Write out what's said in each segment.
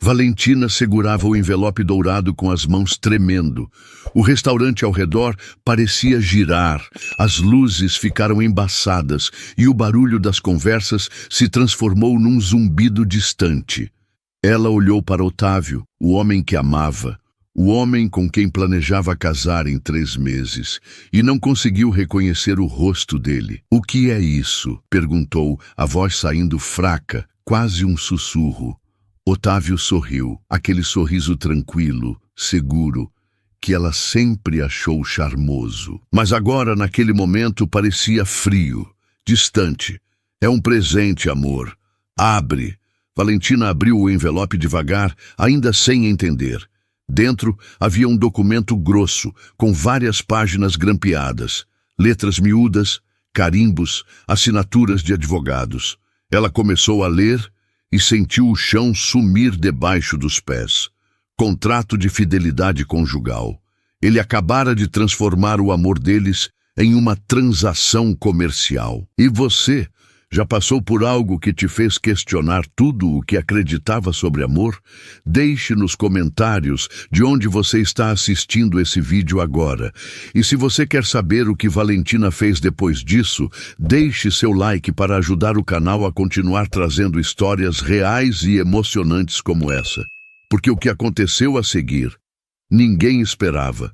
Valentina segurava o envelope dourado com as mãos tremendo. O restaurante ao redor parecia girar, as luzes ficaram embaçadas e o barulho das conversas se transformou num zumbido distante. Ela olhou para Otávio, o homem que amava, o homem com quem planejava casar em 3 meses, e não conseguiu reconhecer o rosto dele. "O que é isso?" perguntou, a voz saindo fraca, quase um sussurro. Otávio sorriu, aquele sorriso tranquilo, seguro, que ela sempre achou charmoso. Mas agora, naquele momento, parecia frio, distante. "É um presente, amor. Abre." Valentina abriu o envelope devagar, ainda sem entender. Dentro havia um documento grosso, com várias páginas grampeadas, letras miúdas, carimbos, assinaturas de advogados. Ela começou a ler e sentiu o chão sumir debaixo dos pés. Contrato de fidelidade conjugal. Ele acabara de transformar o amor deles em uma transação comercial. E você já passou por algo que te fez questionar tudo o que acreditava sobre amor? Deixe nos comentários de onde você está assistindo esse vídeo agora. E se você quer saber o que Valentina fez depois disso, deixe seu like para ajudar o canal a continuar trazendo histórias reais e emocionantes como essa. Porque o que aconteceu a seguir, ninguém esperava.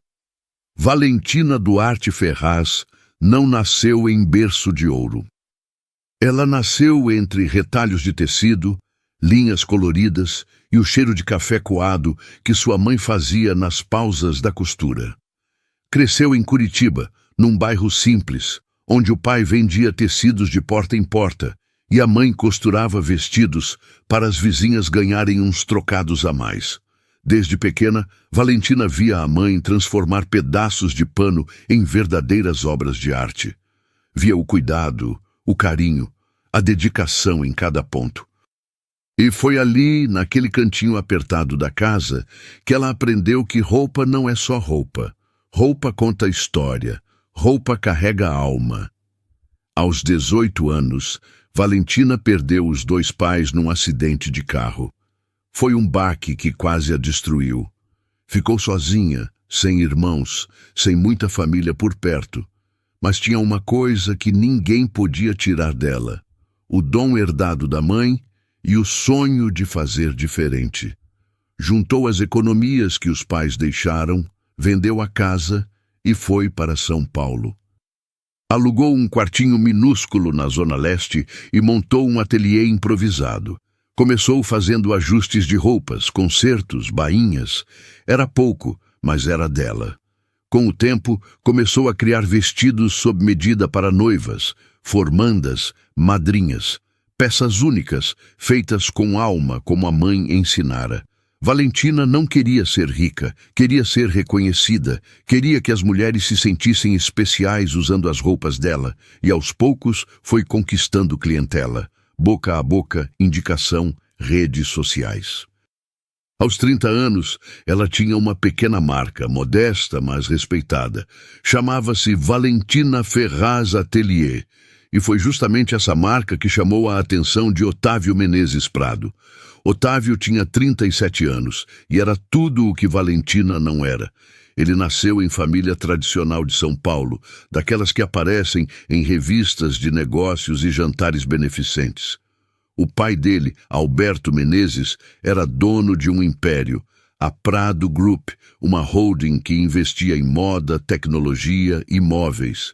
Valentina Duarte Ferraz não nasceu em berço de ouro. Ela nasceu entre retalhos de tecido, linhas coloridas e o cheiro de café coado que sua mãe fazia nas pausas da costura. Cresceu em Curitiba, num bairro simples, onde o pai vendia tecidos de porta em porta e a mãe costurava vestidos para as vizinhas ganharem uns trocados a mais. Desde pequena, Valentina via a mãe transformar pedaços de pano em verdadeiras obras de arte. Via o cuidado, o carinho, a dedicação em cada ponto. E foi ali, naquele cantinho apertado da casa, que ela aprendeu que roupa não é só roupa. Roupa conta história, roupa carrega alma. Aos 18 anos, Valentina perdeu os 2 pais num acidente de carro. Foi um baque que quase a destruiu. Ficou sozinha, sem irmãos, sem muita família por perto. Mas tinha uma coisa que ninguém podia tirar dela: o dom herdado da mãe e o sonho de fazer diferente. Juntou as economias que os pais deixaram, vendeu a casa e foi para São Paulo. Alugou um quartinho minúsculo na Zona Leste e montou um ateliê improvisado. Começou fazendo ajustes de roupas, consertos, bainhas. Era pouco, mas era dela. Com o tempo, começou a criar vestidos sob medida para noivas, formandas, madrinhas, peças únicas, feitas com alma, como a mãe ensinara. Valentina não queria ser rica, queria ser reconhecida, queria que as mulheres se sentissem especiais usando as roupas dela, e aos poucos foi conquistando clientela, boca a boca, indicação, redes sociais. Aos 30 anos, ela tinha uma pequena marca, modesta, mas respeitada. Chamava-se Valentina Ferraz Atelier, e foi justamente essa marca que chamou a atenção de Otávio Menezes Prado. Otávio tinha 37 anos, e era tudo o que Valentina não era. Ele nasceu em família tradicional de São Paulo, daquelas que aparecem em revistas de negócios e jantares beneficentes. O pai dele, Alberto Menezes, era dono de um império, a Prado Group, uma holding que investia em moda, tecnologia e móveis.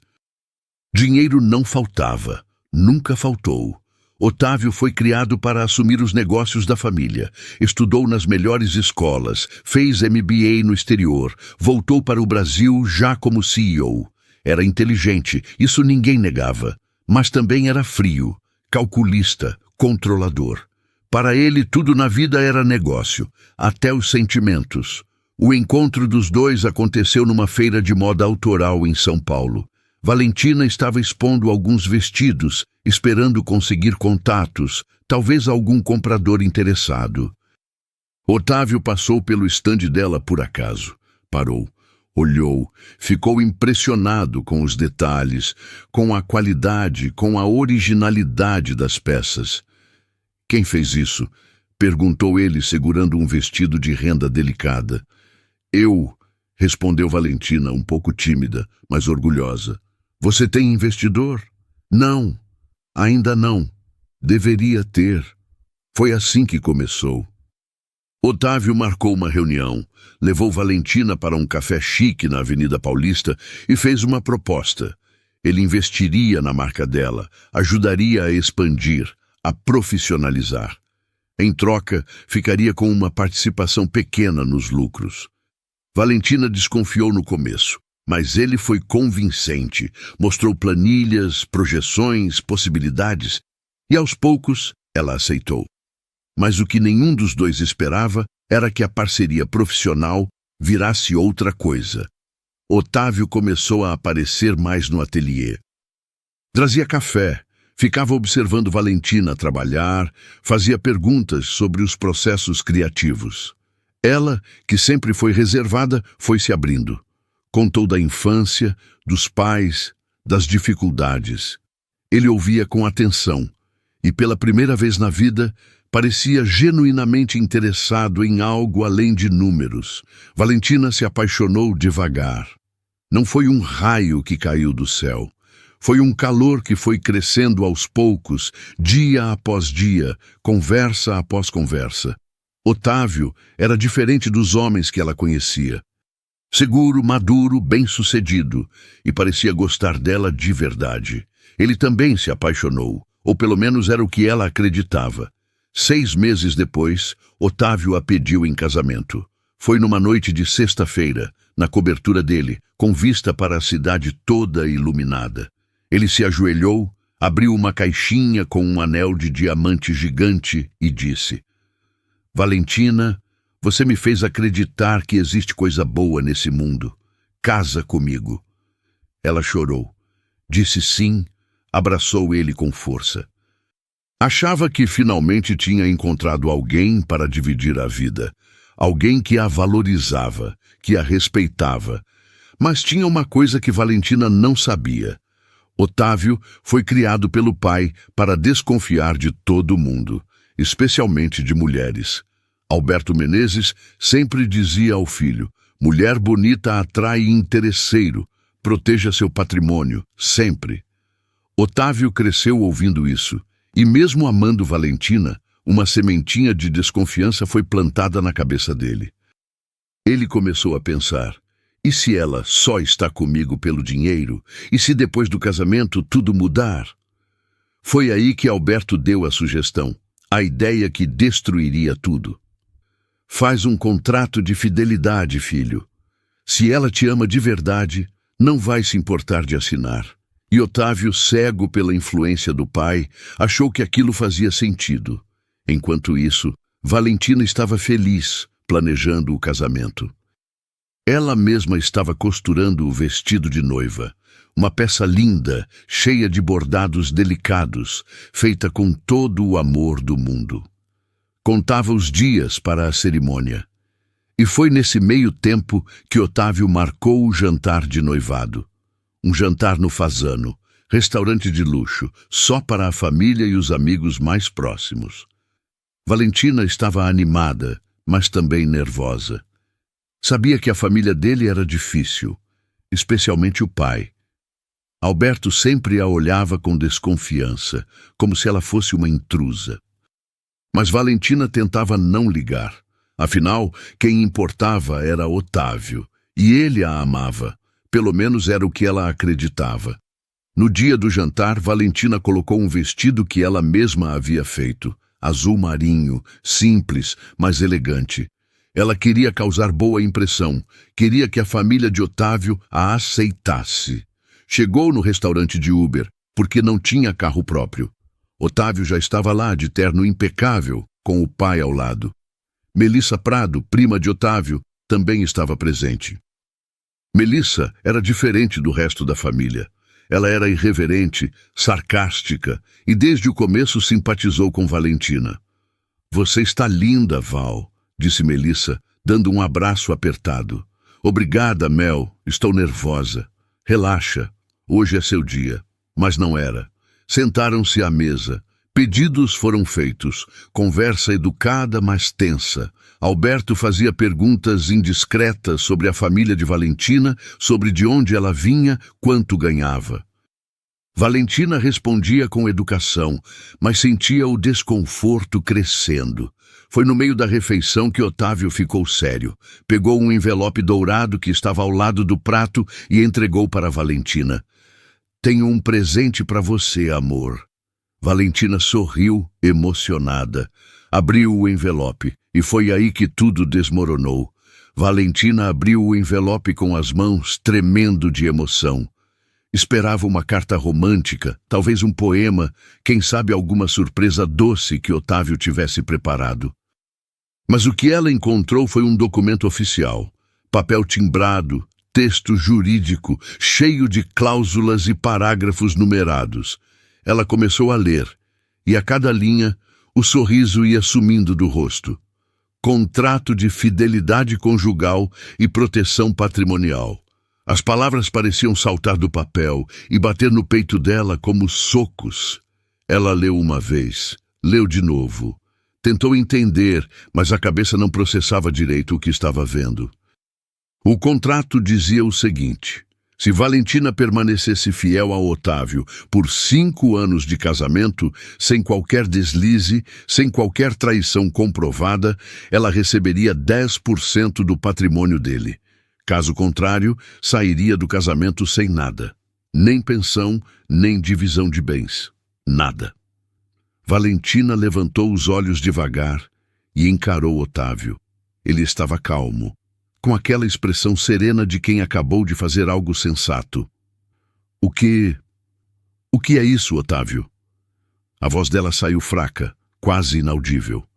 Dinheiro não faltava, nunca faltou. Otávio foi criado para assumir os negócios da família. Estudou nas melhores escolas, fez MBA no exterior, voltou para o Brasil já como CEO. Era inteligente, isso ninguém negava, mas também era frio, calculista, controlador. Para ele, tudo na vida era negócio, até os sentimentos. O encontro dos dois aconteceu numa feira de moda autoral em São Paulo. Valentina estava expondo alguns vestidos, esperando conseguir contatos, talvez algum comprador interessado. Otávio passou pelo estande dela por acaso. Parou, olhou, ficou impressionado com os detalhes, com a qualidade, com a originalidade das peças. "Quem fez isso?" Perguntou ele, segurando um vestido de renda delicada. Eu, respondeu Valentina, um pouco tímida, mas orgulhosa. Você tem investidor? Não, ainda não. Deveria ter. Foi assim que começou. Otávio marcou uma reunião, levou Valentina para um café chique na Avenida Paulista e fez uma proposta. Ele investiria na marca dela, ajudaria a expandir, a profissionalizar. Em troca, ficaria com uma participação pequena nos lucros. Valentina desconfiou no começo, mas ele foi convincente, mostrou planilhas, projeções, possibilidades, e aos poucos ela aceitou. Mas o que nenhum dos dois esperava era que a parceria profissional virasse outra coisa. Otávio começou a aparecer mais no ateliê. Trazia café, ficava observando Valentina trabalhar, fazia perguntas sobre os processos criativos. Ela, que sempre foi reservada, foi se abrindo. Contou da infância, dos pais, das dificuldades. Ele ouvia com atenção e, pela primeira vez na vida, parecia genuinamente interessado em algo além de números. Valentina se apaixonou devagar. Não foi um raio que caiu do céu. Foi um calor que foi crescendo aos poucos, dia após dia, conversa após conversa. Otávio era diferente dos homens que ela conhecia. Seguro, maduro, bem-sucedido, e parecia gostar dela de verdade. Ele também se apaixonou, ou pelo menos era o que ela acreditava. 6 meses depois, Otávio a pediu em casamento. Foi numa noite de sexta-feira, na cobertura dele, com vista para a cidade toda iluminada. Ele se ajoelhou, abriu uma caixinha com um anel de diamante gigante e disse: Valentina, você me fez acreditar que existe coisa boa nesse mundo. Casa comigo. Ela chorou. Disse sim, abraçou ele com força. Achava que finalmente tinha encontrado alguém para dividir a vida. Alguém que a valorizava, que a respeitava. Mas tinha uma coisa que Valentina não sabia. Otávio foi criado pelo pai para desconfiar de todo mundo, especialmente de mulheres. Alberto Menezes sempre dizia ao filho: mulher bonita atrai interesseiro, proteja seu patrimônio, sempre. Otávio cresceu ouvindo isso, e mesmo amando Valentina, uma sementinha de desconfiança foi plantada na cabeça dele. Ele começou a pensar: e se ela só está comigo pelo dinheiro? E se depois do casamento tudo mudar? Foi aí que Alberto deu a sugestão, a ideia que destruiria tudo. Faz um contrato de fidelidade, filho. Se ela te ama de verdade, não vai se importar de assinar. E Otávio, cego pela influência do pai, achou que aquilo fazia sentido. Enquanto isso, Valentina estava feliz, planejando o casamento. Ela mesma estava costurando o vestido de noiva, uma peça linda, cheia de bordados delicados, feita com todo o amor do mundo. Contava os dias para a cerimônia. E foi nesse meio tempo que Otávio marcou o jantar de noivado. Um jantar no Fasano, restaurante de luxo, só para a família e os amigos mais próximos. Valentina estava animada, mas também nervosa. Sabia que a família dele era difícil, especialmente o pai. Alberto sempre a olhava com desconfiança, como se ela fosse uma intrusa. Mas Valentina tentava não ligar. Afinal, quem importava era Otávio, e ele a amava. Pelo menos era o que ela acreditava. No dia do jantar, Valentina colocou um vestido que ela mesma havia feito, azul marinho, simples, mas elegante. Ela queria causar boa impressão, queria que a família de Otávio a aceitasse. Chegou no restaurante de Uber, porque não tinha carro próprio. Otávio já estava lá, de terno impecável, com o pai ao lado. Melissa Prado, prima de Otávio, também estava presente. Melissa era diferente do resto da família. Ela era irreverente, sarcástica e desde o começo simpatizou com Valentina. Você está linda, Val, disse Melissa, dando um abraço apertado. Obrigada, Mel, estou nervosa. Relaxa, hoje é seu dia. Mas não era. Sentaram-se à mesa, Pedidos foram feitos, conversa educada, mas tensa. Alberto fazia perguntas indiscretas sobre a família de Valentina, sobre de onde ela vinha, quanto ganhava. Valentina respondia com educação, mas sentia o desconforto crescendo. Foi no meio da refeição que Otávio ficou sério. Pegou um envelope dourado que estava ao lado do prato e entregou para Valentina. "Tenho um presente para você, amor." Valentina sorriu, emocionada. Abriu o envelope, e foi aí que tudo desmoronou. Valentina abriu o envelope com as mãos, tremendo de emoção. Esperava uma carta romântica, talvez um poema, quem sabe alguma surpresa doce que Otávio tivesse preparado. Mas o que ela encontrou foi um documento oficial, papel timbrado, texto jurídico, cheio de cláusulas e parágrafos numerados. Ela começou a ler, e a cada linha, o sorriso ia sumindo do rosto. Contrato de fidelidade conjugal e proteção patrimonial. As palavras pareciam saltar do papel e bater no peito dela como socos. Ela leu uma vez, leu de novo. Tentou entender, mas a cabeça não processava direito o que estava vendo. O contrato dizia o seguinte: se Valentina permanecesse fiel a Otávio por 5 anos de casamento, sem qualquer deslize, sem qualquer traição comprovada, ela receberia 10% do patrimônio dele. Caso contrário, sairia do casamento sem nada. Nem pensão, nem divisão de bens. Nada. Valentina levantou os olhos devagar e encarou Otávio. Ele estava calmo, com aquela expressão serena de quem acabou de fazer algo sensato. O que é isso, Otávio?" A voz dela saiu fraca, quase inaudível.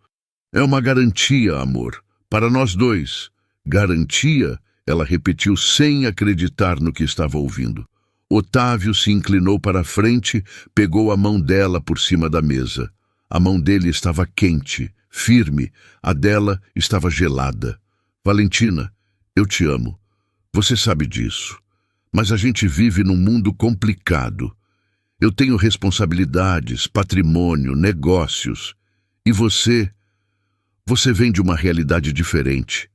"É uma garantia, amor, para nós dois." "Garantia?" Ela repetiu sem acreditar no que estava ouvindo. Otávio se inclinou para a frente, pegou a mão dela por cima da mesa. A mão dele estava quente, firme, a dela estava gelada. "Valentina, eu te amo. Você sabe disso. Mas a gente vive num mundo complicado. Eu tenho responsabilidades, patrimônio, negócios. E você vem de uma realidade diferente.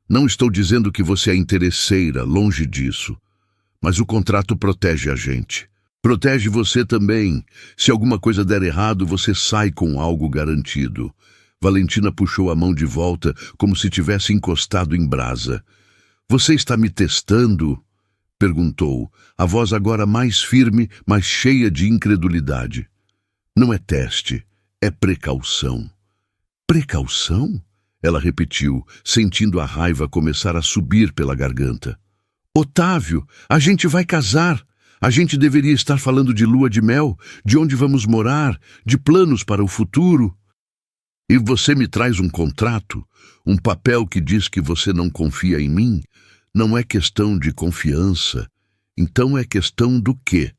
Não estou dizendo que você é interesseira, longe disso. Mas o contrato protege a gente. Protege você também. Se alguma coisa der errado, você sai com algo garantido." Valentina puxou a mão de volta, como se tivesse encostado em brasa. "Você está me testando?" perguntou, a voz agora mais firme, mas cheia de incredulidade. "Não é teste, é precaução." "Precaução?" Ela repetiu, sentindo a raiva começar a subir pela garganta. "Otávio, a gente vai casar. A gente deveria estar falando de lua de mel, de onde vamos morar, de planos para o futuro. E você me traz um contrato, um papel que diz que você não confia em mim? Não é questão de confiança. Então é questão do quê?"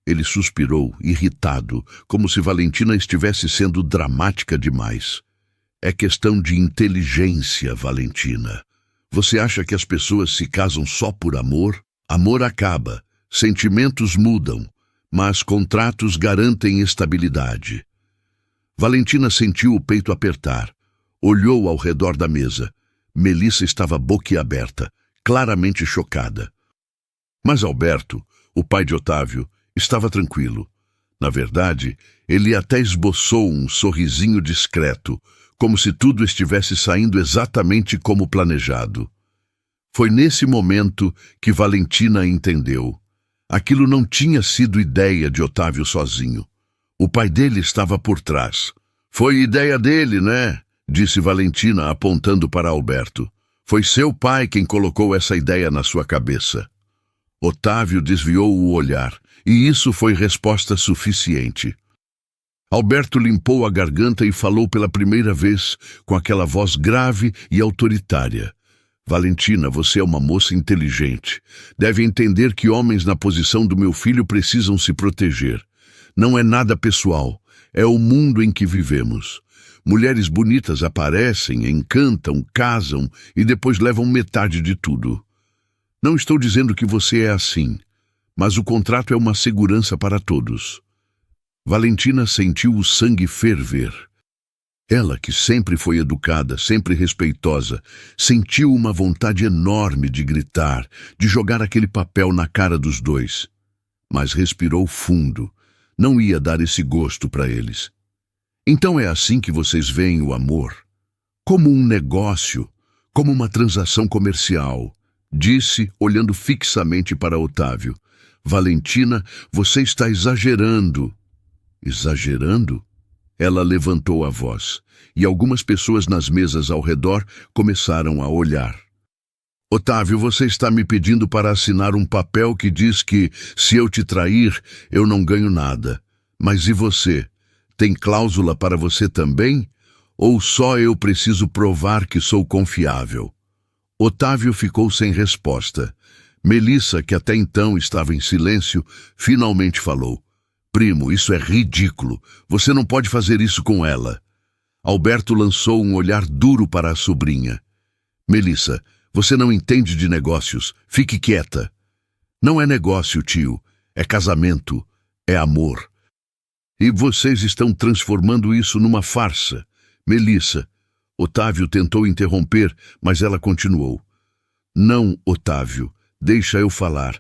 Ele suspirou, irritado, como se Valentina estivesse sendo dramática demais. "É questão de inteligência, Valentina. Você acha que as pessoas se casam só por amor? Amor acaba, sentimentos mudam, mas contratos garantem estabilidade." Valentina sentiu o peito apertar. Olhou ao redor da mesa. Melissa estava boquiaberta, claramente chocada. Mas Alberto, o pai de Otávio, estava tranquilo. Na verdade, ele até esboçou um sorrisinho discreto, como se tudo estivesse saindo exatamente como planejado. Foi nesse momento que Valentina entendeu. Aquilo não tinha sido ideia de Otávio sozinho. O pai dele estava por trás. "Foi ideia dele, né?" disse Valentina, apontando para Alberto. "Foi seu pai quem colocou essa ideia na sua cabeça." Otávio desviou o olhar, e isso foi resposta suficiente. Alberto limpou a garganta e falou pela primeira vez, com aquela voz grave e autoritária. "Valentina, você é uma moça inteligente. Deve entender que homens na posição do meu filho precisam se proteger. Não é nada pessoal, é o mundo em que vivemos. Mulheres bonitas aparecem, encantam, casam e depois levam metade de tudo. Não estou dizendo que você é assim, mas o contrato é uma segurança para todos." Valentina sentiu o sangue ferver. Ela, que sempre foi educada, sempre respeitosa, sentiu uma vontade enorme de gritar, de jogar aquele papel na cara dos dois. Mas respirou fundo. Não ia dar esse gosto para eles. Então é assim que vocês veem o amor? Como um negócio, como uma transação comercial, disse, olhando fixamente para Otávio. Valentina, você está exagerando. Exagerando? Ela levantou a voz, e algumas pessoas nas mesas ao redor começaram a olhar. Otávio, você está me pedindo para assinar um papel que diz que, se eu te trair, eu não ganho nada. Mas e você? Tem cláusula para você também? Ou só eu preciso provar que sou confiável? Otávio ficou sem resposta. Melissa, que até então estava em silêncio, finalmente falou. Primo, isso é ridículo. Você não pode fazer isso com ela. Alberto lançou um olhar duro para a sobrinha. Melissa, você não entende de negócios. Fique quieta. Não é negócio, tio. É casamento. É amor. E vocês estão transformando isso numa farsa. Melissa. Otávio tentou interromper, mas ela continuou. Não, Otávio. Deixa eu falar.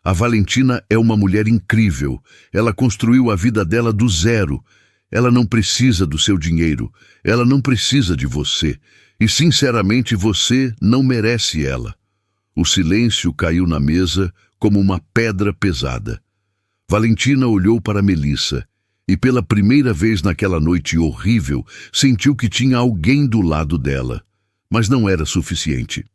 A Valentina é uma mulher incrível. Ela construiu a vida dela do zero. Ela não precisa do seu dinheiro. Ela não precisa de você. E, sinceramente, você não merece ela. O silêncio caiu na mesa como uma pedra pesada. Valentina olhou para Melissa e, pela primeira vez naquela noite horrível, sentiu que tinha alguém do lado dela. Mas não era suficiente.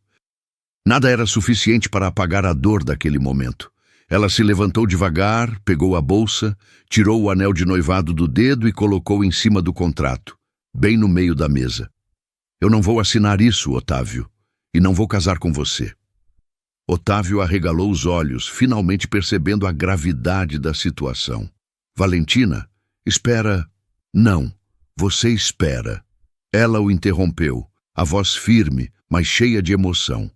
Nada era suficiente para apagar a dor daquele momento. Ela se levantou devagar, pegou a bolsa, tirou o anel de noivado do dedo e colocou em cima do contrato, bem no meio da mesa. Eu não vou assinar isso, Otávio, e não vou casar com você. Otávio arregalou os olhos, finalmente percebendo a gravidade da situação. Valentina, espera. Não, você espera. Ela o interrompeu, a voz firme, mas cheia de emoção.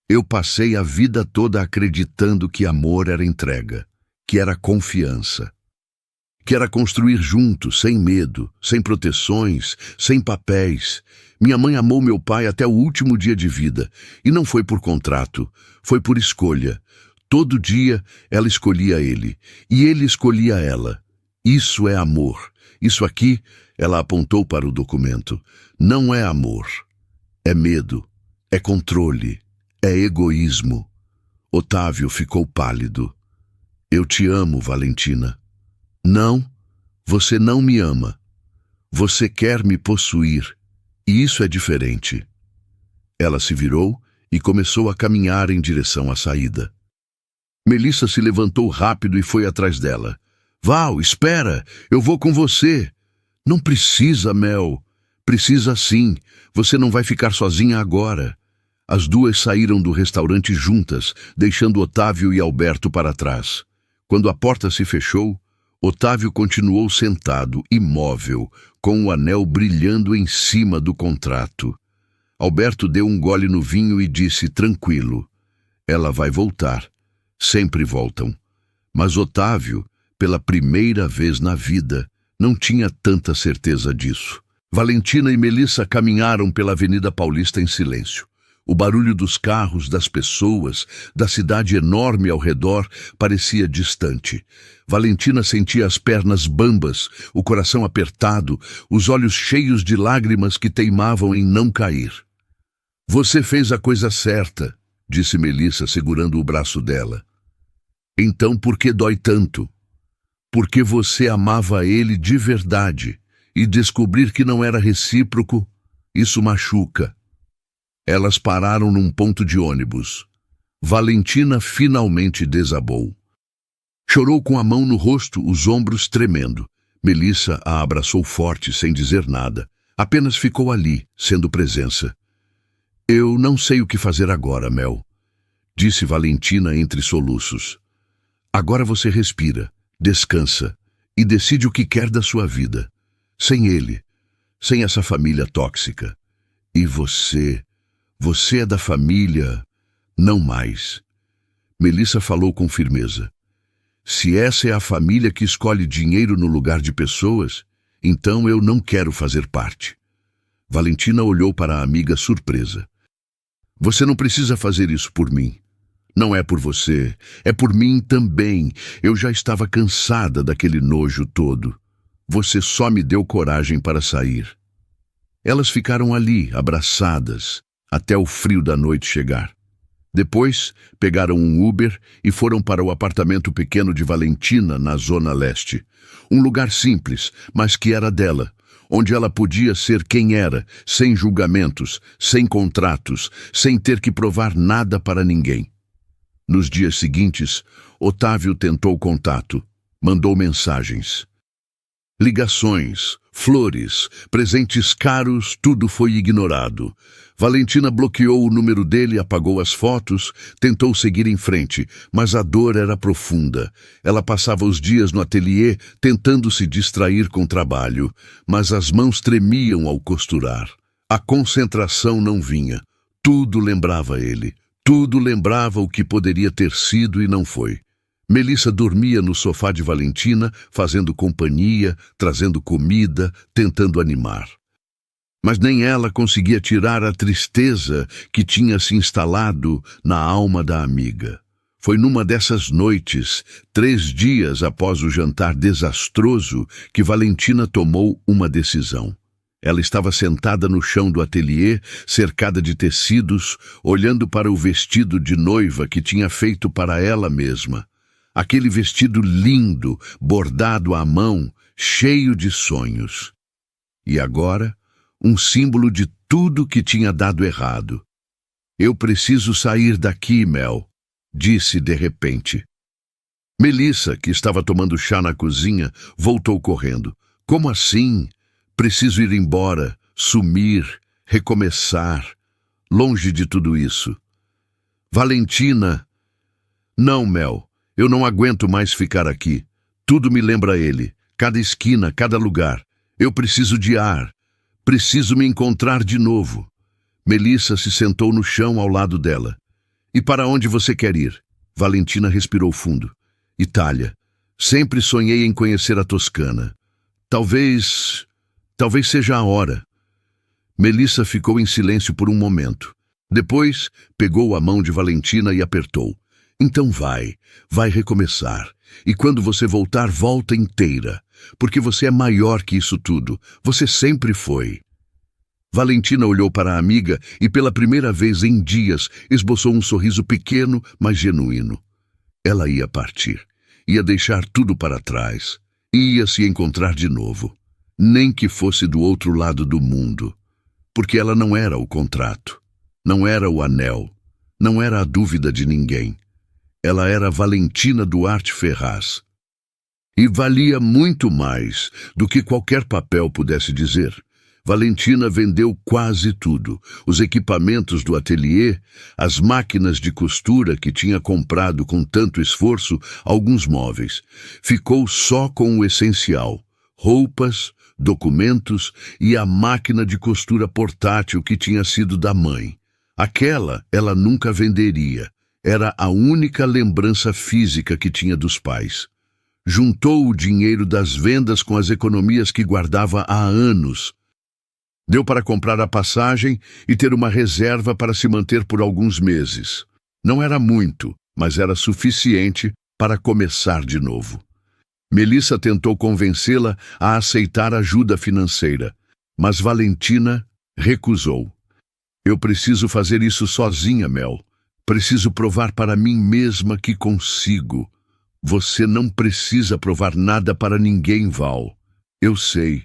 Eu passei a vida toda acreditando que amor era entrega, que era confiança, que era construir juntos, sem medo, sem proteções, sem papéis. Minha mãe amou meu pai até o último dia de vida, e não foi por contrato, foi por escolha. Todo dia ela escolhia ele, e ele escolhia ela. Isso é amor. Isso aqui, ela apontou para o documento, não é amor. É medo, é controle. É egoísmo. Otávio ficou pálido. Eu te amo, Valentina. Não, você não me ama. Você quer me possuir, e isso é diferente. Ela se virou e começou a caminhar em direção à saída. Melissa se levantou rápido e foi atrás dela. Val, espera, eu vou com você. Não precisa, Mel. Precisa sim, você não vai ficar sozinha agora. As duas saíram do restaurante juntas, deixando Otávio e Alberto para trás. Quando a porta se fechou, Otávio continuou sentado, imóvel, com o anel brilhando em cima do contrato. Alberto deu um gole no vinho e disse tranquilo. Ela vai voltar. Sempre voltam. Mas Otávio, pela primeira vez na vida, não tinha tanta certeza disso. Valentina e Melissa caminharam pela Avenida Paulista em silêncio. O barulho dos carros, das pessoas, da cidade enorme ao redor parecia distante. Valentina sentia as pernas bambas, o coração apertado, os olhos cheios de lágrimas que teimavam em não cair. Você fez a coisa certa, disse Melissa segurando o braço dela. Então por que dói tanto? Porque você amava ele de verdade, e descobrir que não era recíproco, isso machuca. Elas pararam num ponto de ônibus. Valentina finalmente desabou. Chorou com a mão no rosto, os ombros tremendo. Melissa a abraçou forte, sem dizer nada. Apenas ficou ali, sendo presença. Eu não sei o que fazer agora, Mel, disse Valentina entre soluços. Agora você respira, descansa e decide o que quer da sua vida. Sem ele, sem essa família tóxica. E você é da família, não mais. Melissa falou com firmeza. Se essa é a família que escolhe dinheiro no lugar de pessoas, então eu não quero fazer parte. Valentina olhou para a amiga surpresa. Você não precisa fazer isso por mim. Não é por você, é por mim também. Eu já estava cansada daquele nojo todo. Você só me deu coragem para sair. Elas ficaram ali, abraçadas, até o frio da noite chegar. Depois, pegaram um Uber e foram para o apartamento pequeno de Valentina, na Zona Leste. Um lugar simples, mas que era dela, onde ela podia ser quem era, sem julgamentos, sem contratos, sem ter que provar nada para ninguém. Nos dias seguintes, Otávio tentou contato, mandou mensagens. Ligações, flores, presentes caros, tudo foi ignorado. Valentina bloqueou o número dele, apagou as fotos, tentou seguir em frente, mas a dor era profunda. Ela passava os dias no ateliê tentando se distrair com trabalho, mas as mãos tremiam ao costurar. A concentração não vinha. Tudo lembrava ele. Tudo lembrava o que poderia ter sido e não foi. Melissa dormia no sofá de Valentina, fazendo companhia, trazendo comida, tentando animar. Mas nem ela conseguia tirar a tristeza que tinha se instalado na alma da amiga. Foi numa dessas noites, 3 dias após o jantar desastroso, que Valentina tomou uma decisão. Ela estava sentada no chão do ateliê, cercada de tecidos, olhando para o vestido de noiva que tinha feito para ela mesma. Aquele vestido lindo, bordado à mão, cheio de sonhos. E agora, um símbolo de tudo que tinha dado errado. Eu preciso sair daqui, Mel, disse de repente. Melissa, que estava tomando chá na cozinha, voltou correndo. Como assim? Preciso ir embora, sumir, recomeçar, longe de tudo isso. Valentina... Não, Mel. Eu não aguento mais ficar aqui. Tudo me lembra ele. Cada esquina, cada lugar. Eu preciso de ar. Preciso me encontrar de novo. Melissa se sentou no chão ao lado dela. E para onde você quer ir? Valentina respirou fundo. Itália. Sempre sonhei em conhecer a Toscana. Talvez seja a hora. Melissa ficou em silêncio por um momento. Depois, pegou a mão de Valentina e apertou. Então vai recomeçar. E quando você voltar, volta inteira. Porque você é maior que isso tudo. Você sempre foi. Valentina olhou para a amiga e pela primeira vez em dias esboçou um sorriso pequeno, mas genuíno. Ela ia partir. Ia deixar tudo para trás. Ia se encontrar de novo. Nem que fosse do outro lado do mundo. Porque ela não era o contrato. Não era o anel. Não era a dúvida de ninguém. Ela era Valentina Duarte Ferraz. E valia muito mais do que qualquer papel pudesse dizer. Valentina vendeu quase tudo. Os equipamentos do ateliê, as máquinas de costura que tinha comprado com tanto esforço, alguns móveis. Ficou só com o essencial. Roupas, documentos e a máquina de costura portátil que tinha sido da mãe. Aquela ela nunca venderia. Era a única lembrança física que tinha dos pais. Juntou o dinheiro das vendas com as economias que guardava há anos. Deu para comprar a passagem e ter uma reserva para se manter por alguns meses. Não era muito, mas era suficiente para começar de novo. Melissa tentou convencê-la a aceitar ajuda financeira, mas Valentina recusou. Eu preciso fazer isso sozinha, Mel. Preciso provar para mim mesma que consigo. Você não precisa provar nada para ninguém, Val. Eu sei,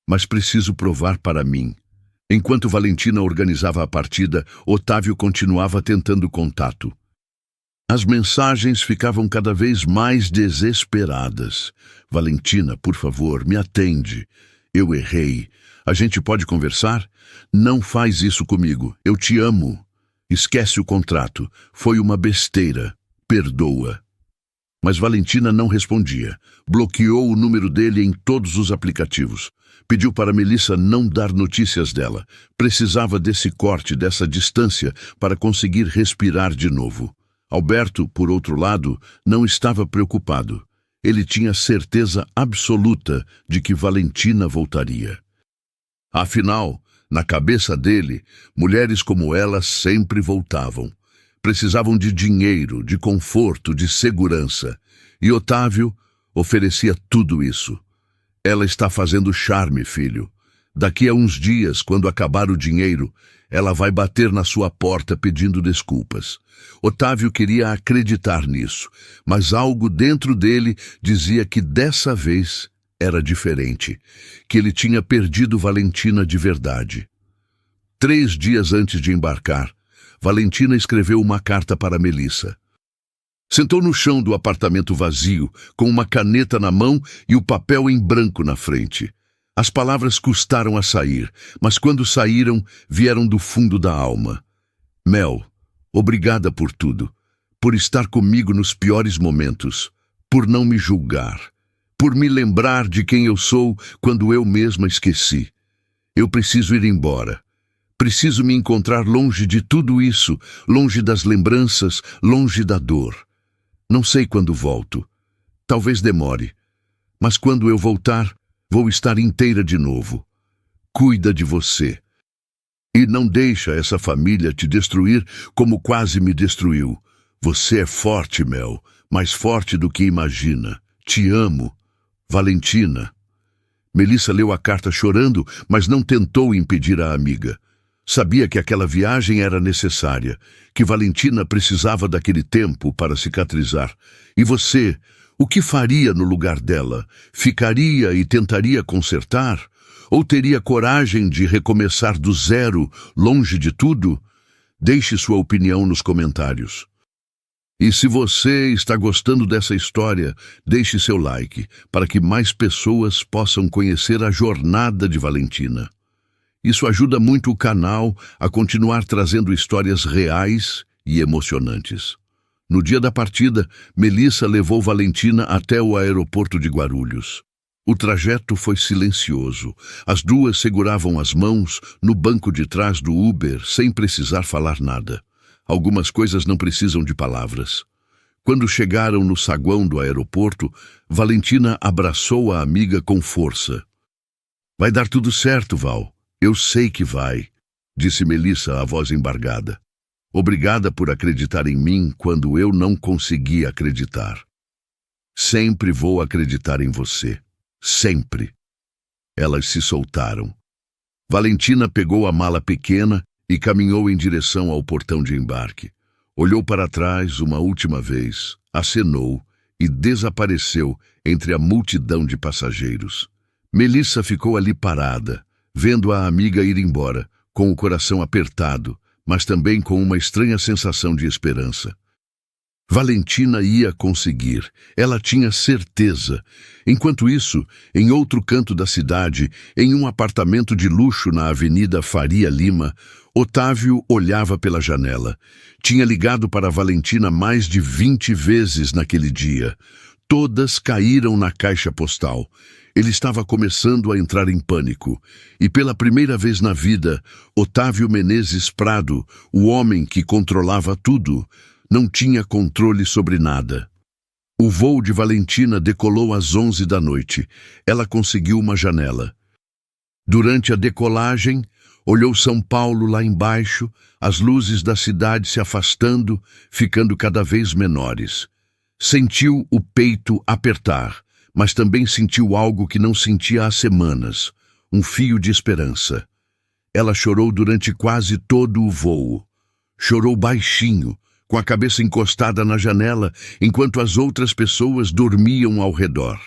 mas preciso provar para mim. Enquanto Valentina organizava a partida, Otávio continuava tentando contato. As mensagens ficavam cada vez mais desesperadas. Valentina, por favor, me atende. Eu errei. A gente pode conversar? Não faz isso comigo. Eu te amo. Esquece o contrato. Foi uma besteira. Perdoa. Mas Valentina não respondia. Bloqueou o número dele em todos os aplicativos. Pediu para Melissa não dar notícias dela. Precisava desse corte, dessa distância, para conseguir respirar de novo. Alberto, por outro lado, não estava preocupado. Ele tinha certeza absoluta de que Valentina voltaria. Afinal, na cabeça dele, mulheres como ela sempre voltavam. Precisavam de dinheiro, de conforto, de segurança. E Otávio oferecia tudo isso. Ela está fazendo charme, filho. Daqui a uns dias, quando acabar o dinheiro, ela vai bater na sua porta pedindo desculpas. Otávio queria acreditar nisso, mas algo dentro dele dizia que dessa vez era diferente, que ele tinha perdido Valentina de verdade. 3 dias antes de embarcar, Valentina escreveu uma carta para Melissa. Sentou no chão do apartamento vazio, com uma caneta na mão e o papel em branco na frente. As palavras custaram a sair, mas quando saíram, vieram do fundo da alma. Mel, obrigada por tudo, por estar comigo nos piores momentos, por não me julgar, por me lembrar de quem eu sou quando eu mesma esqueci. Eu preciso ir embora. Preciso me encontrar longe de tudo isso, longe das lembranças, longe da dor. Não sei quando volto. Talvez demore. Mas quando eu voltar, vou estar inteira de novo. Cuida de você. E não deixa essa família te destruir como quase me destruiu. Você é forte, Mel, mais forte do que imagina. Te amo. Valentina. Melissa leu a carta chorando, mas não tentou impedir a amiga. Sabia que aquela viagem era necessária, que Valentina precisava daquele tempo para cicatrizar. E você, o que faria no lugar dela? Ficaria e tentaria consertar? Ou teria coragem de recomeçar do zero, longe de tudo? Deixe sua opinião nos comentários. E se você está gostando dessa história, deixe seu like, para que mais pessoas possam conhecer a jornada de Valentina. Isso ajuda muito o canal a continuar trazendo histórias reais e emocionantes. No dia da partida, Melissa levou Valentina até o aeroporto de Guarulhos. O trajeto foi silencioso. As duas seguravam as mãos no banco de trás do Uber sem precisar falar nada. Algumas coisas não precisam de palavras. Quando chegaram no saguão do aeroporto, Valentina abraçou a amiga com força. Vai dar tudo certo, Val. Eu sei que vai, disse Melissa, a voz embargada. Obrigada por acreditar em mim quando eu não consegui acreditar. Sempre vou acreditar em você. Sempre. Elas se soltaram. Valentina pegou a mala pequena e caminhou em direção ao portão de embarque. Olhou para trás uma última vez, acenou e desapareceu entre a multidão de passageiros. Melissa ficou ali parada, vendo a amiga ir embora, com o coração apertado, mas também com uma estranha sensação de esperança. Valentina ia conseguir, ela tinha certeza. Enquanto isso, em outro canto da cidade, em um apartamento de luxo na Avenida Faria Lima, Otávio olhava pela janela. Tinha ligado para Valentina mais de 20 vezes naquele dia. Todas caíram na caixa postal. Ele estava começando a entrar em pânico. E pela primeira vez na vida, Otávio Menezes Prado, o homem que controlava tudo, não tinha controle sobre nada. O voo de Valentina decolou às 11 da noite. Ela conseguiu uma janela. Durante a decolagem, olhou São Paulo lá embaixo, as luzes da cidade se afastando, ficando cada vez menores. Sentiu o peito apertar, mas também sentiu algo que não sentia há semanas, um fio de esperança. Ela chorou durante quase todo o voo. Chorou baixinho, com a cabeça encostada na janela, enquanto as outras pessoas dormiam ao redor.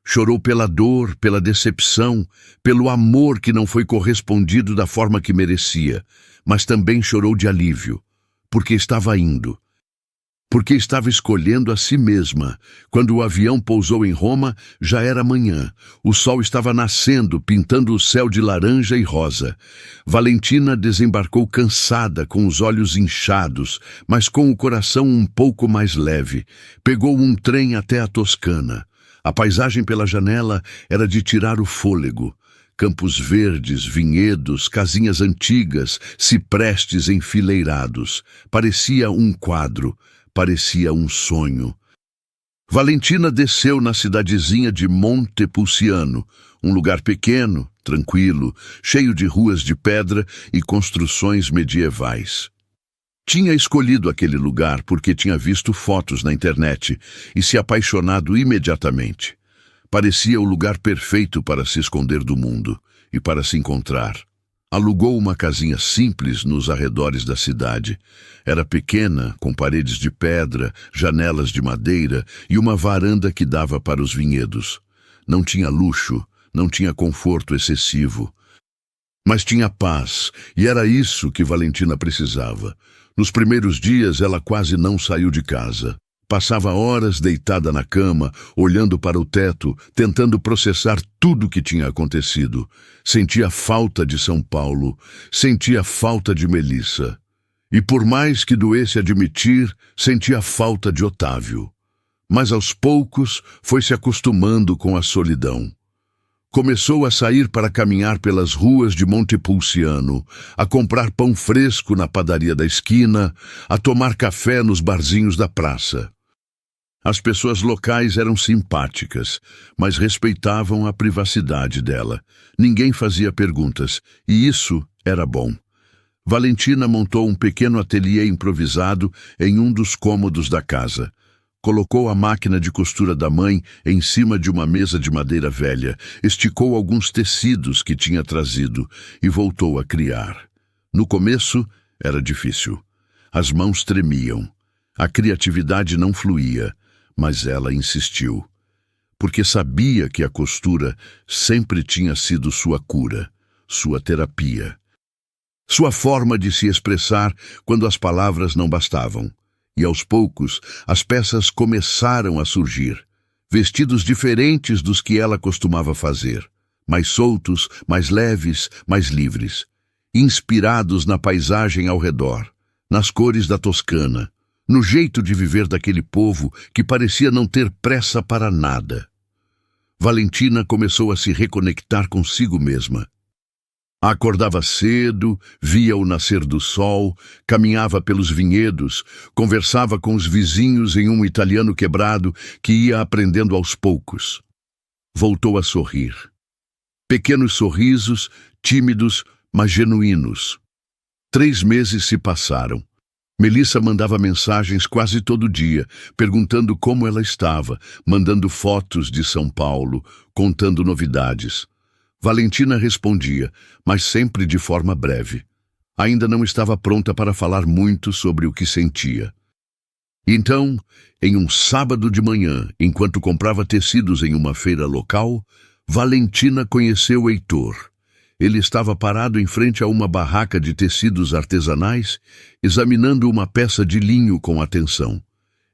Chorou pela dor, pela decepção, pelo amor que não foi correspondido da forma que merecia, mas também chorou de alívio, porque estava indo. Porque estava escolhendo a si mesma. Quando o avião pousou em Roma, já era manhã. O sol estava nascendo, pintando o céu de laranja e rosa. Valentina desembarcou cansada, com os olhos inchados, mas com o coração um pouco mais leve. Pegou um trem até a Toscana. A paisagem pela janela era de tirar o fôlego. Campos verdes, vinhedos, casinhas antigas, ciprestes enfileirados. Parecia um quadro. parecia um sonho. Valentina desceu na cidadezinha de Montepulciano, um lugar pequeno, tranquilo, cheio de ruas de pedra e construções medievais. Tinha escolhido aquele lugar porque tinha visto fotos na internet e se apaixonado imediatamente. Parecia o lugar perfeito para se esconder do mundo e para se encontrar. Alugou uma casinha simples nos arredores da cidade. Era pequena, com paredes de pedra, janelas de madeira e uma varanda que dava para os vinhedos. Não tinha luxo, não tinha conforto excessivo. Mas tinha paz, e era isso que Valentina precisava. Nos primeiros dias, ela quase não saiu de casa. Passava horas deitada na cama, olhando para o teto, tentando processar tudo o que tinha acontecido. Sentia falta de São Paulo, sentia falta de Melissa. E por mais que doesse admitir, sentia falta de Otávio. Mas aos poucos foi se acostumando com a solidão. Começou a sair para caminhar pelas ruas de Montepulciano, a comprar pão fresco na padaria da esquina, a tomar café nos barzinhos da praça. As pessoas locais eram simpáticas, mas respeitavam a privacidade dela. Ninguém fazia perguntas, e isso era bom. Valentina montou um pequeno ateliê improvisado em um dos cômodos da casa. Colocou a máquina de costura da mãe em cima de uma mesa de madeira velha, esticou alguns tecidos que tinha trazido e voltou a criar. No começo, era difícil. As mãos tremiam. A criatividade não fluía. Mas ela insistiu, porque sabia que a costura sempre tinha sido sua cura, sua terapia. Sua forma de se expressar quando as palavras não bastavam. E aos poucos, as peças começaram a surgir, vestidos diferentes dos que ela costumava fazer, mais soltos, mais leves, mais livres, inspirados na paisagem ao redor, nas cores da Toscana, no jeito de viver daquele povo que parecia não ter pressa para nada. Valentina começou a se reconectar consigo mesma. Acordava cedo, via o nascer do sol, caminhava pelos vinhedos, conversava com os vizinhos em um italiano quebrado que ia aprendendo aos poucos. Voltou a sorrir. Pequenos sorrisos, tímidos, mas genuínos. 3 meses se passaram. Melissa mandava mensagens quase todo dia, perguntando como ela estava, mandando fotos de São Paulo, contando novidades. Valentina respondia, mas sempre de forma breve. Ainda não estava pronta para falar muito sobre o que sentia. Então, em um sábado de manhã, enquanto comprava tecidos em uma feira local, Valentina conheceu Heitor. Ele estava parado em frente a uma barraca de tecidos artesanais, examinando uma peça de linho com atenção.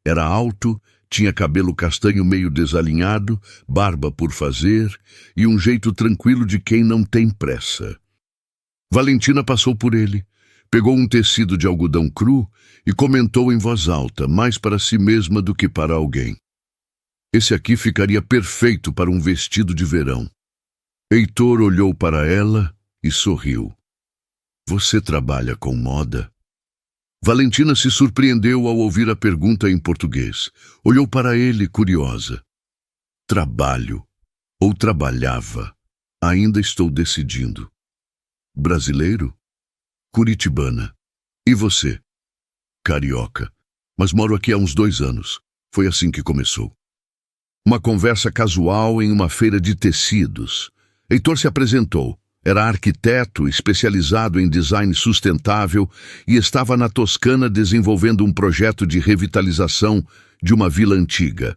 Era alto, tinha cabelo castanho meio desalinhado, barba por fazer e um jeito tranquilo de quem não tem pressa. Valentina passou por ele, pegou um tecido de algodão cru e comentou em voz alta, mais para si mesma do que para alguém. Esse aqui ficaria perfeito para um vestido de verão. Heitor olhou para ela e sorriu. Você trabalha com moda? Valentina se surpreendeu ao ouvir a pergunta em português. Olhou para ele, curiosa. Trabalho. Ou trabalhava. Ainda estou decidindo. Brasileiro? Curitibana. E você? Carioca. Mas moro aqui há uns 2 anos. Foi assim que começou. Uma conversa casual em uma feira de tecidos. Heitor se apresentou. Era arquiteto especializado em design sustentável e estava na Toscana desenvolvendo um projeto de revitalização de uma vila antiga.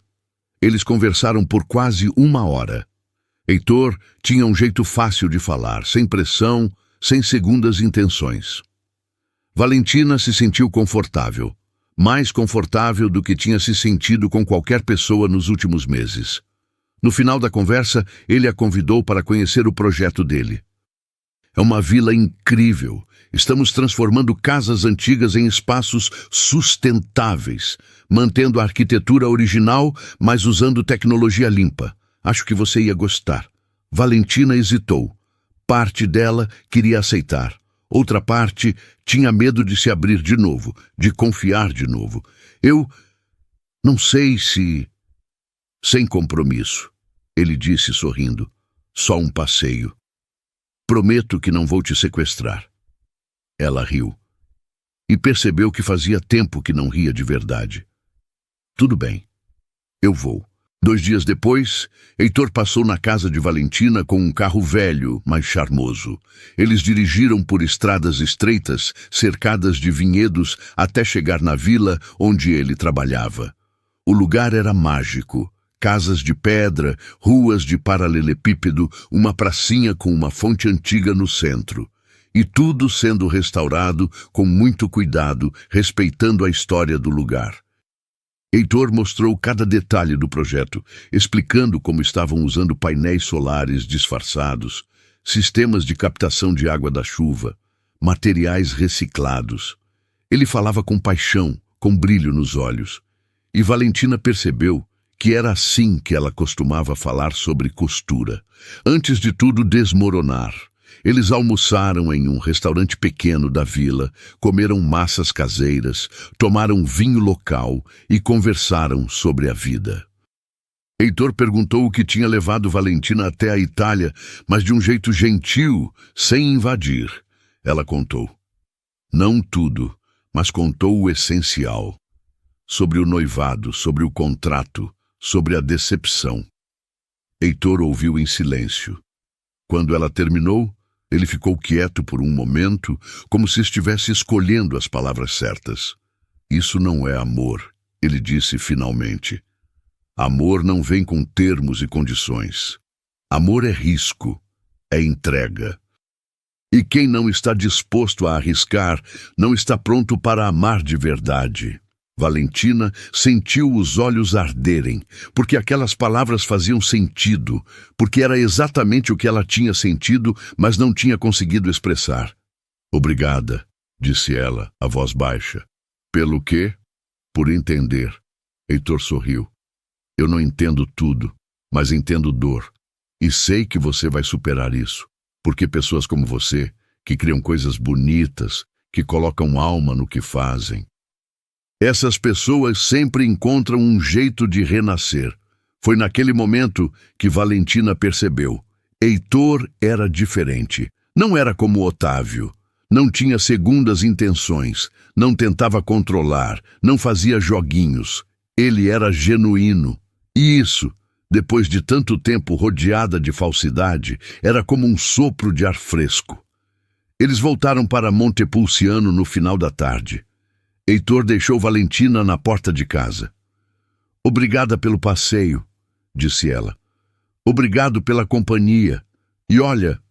Eles conversaram por quase 1 hora. Heitor tinha um jeito fácil de falar, sem pressão, sem segundas intenções. Valentina se sentiu confortável, mais confortável do que tinha se sentido com qualquer pessoa nos últimos meses. No final da conversa, ele a convidou para conhecer o projeto dele. É uma vila incrível. Estamos transformando casas antigas em espaços sustentáveis, mantendo a arquitetura original, mas usando tecnologia limpa. Acho que você ia gostar. Valentina hesitou. Parte dela queria aceitar. Outra parte tinha medo de se abrir de novo, de confiar de novo. Eu não sei se... Sem compromisso, ele disse sorrindo. Só um passeio. Prometo que não vou te sequestrar. Ela riu. E percebeu que fazia tempo que não ria de verdade. Tudo bem. Eu vou. 2 dias depois, Heitor passou na casa de Valentina com um carro velho, mas charmoso. Eles dirigiram por estradas estreitas, cercadas de vinhedos, até chegar na vila onde ele trabalhava. O lugar era mágico. Casas de pedra, ruas de paralelepípedo, uma pracinha com uma fonte antiga no centro. E tudo sendo restaurado com muito cuidado, respeitando a história do lugar. Heitor mostrou cada detalhe do projeto, explicando como estavam usando painéis solares disfarçados, sistemas de captação de água da chuva, materiais reciclados. Ele falava com paixão, com brilho nos olhos. E Valentina percebeu que era assim que ela costumava falar sobre costura. Antes de tudo desmoronar, eles almoçaram em um restaurante pequeno da vila, comeram massas caseiras, tomaram vinho local e conversaram sobre a vida. Heitor perguntou o que tinha levado Valentina até a Itália, mas de um jeito gentil, sem invadir. Ela contou. Não tudo, mas contou o essencial. Sobre o noivado, sobre o contrato, sobre a decepção. Heitor ouviu em silêncio. Quando ela terminou, ele ficou quieto por um momento, como se estivesse escolhendo as palavras certas. Isso não é amor, ele disse finalmente. Amor não vem com termos e condições. Amor é risco, é entrega. E quem não está disposto a arriscar, não está pronto para amar de verdade. Valentina sentiu os olhos arderem, porque aquelas palavras faziam sentido, porque era exatamente o que ela tinha sentido, mas não tinha conseguido expressar. Obrigada, disse ela, a voz baixa. Pelo quê? Por entender. Heitor sorriu. Eu não entendo tudo, mas entendo dor. E sei que você vai superar isso, porque pessoas como você, que criam coisas bonitas, que colocam alma no que fazem, essas pessoas sempre encontram um jeito de renascer. Foi naquele momento que Valentina percebeu. Heitor era diferente. Não era como Otávio. Não tinha segundas intenções. Não tentava controlar. Não fazia joguinhos. Ele era genuíno. E isso, depois de tanto tempo rodeada de falsidade, era como um sopro de ar fresco. Eles voltaram para Montepulciano no final da tarde. Heitor deixou Valentina na porta de casa. Obrigada pelo passeio, disse ela. Obrigado pela companhia. E olha,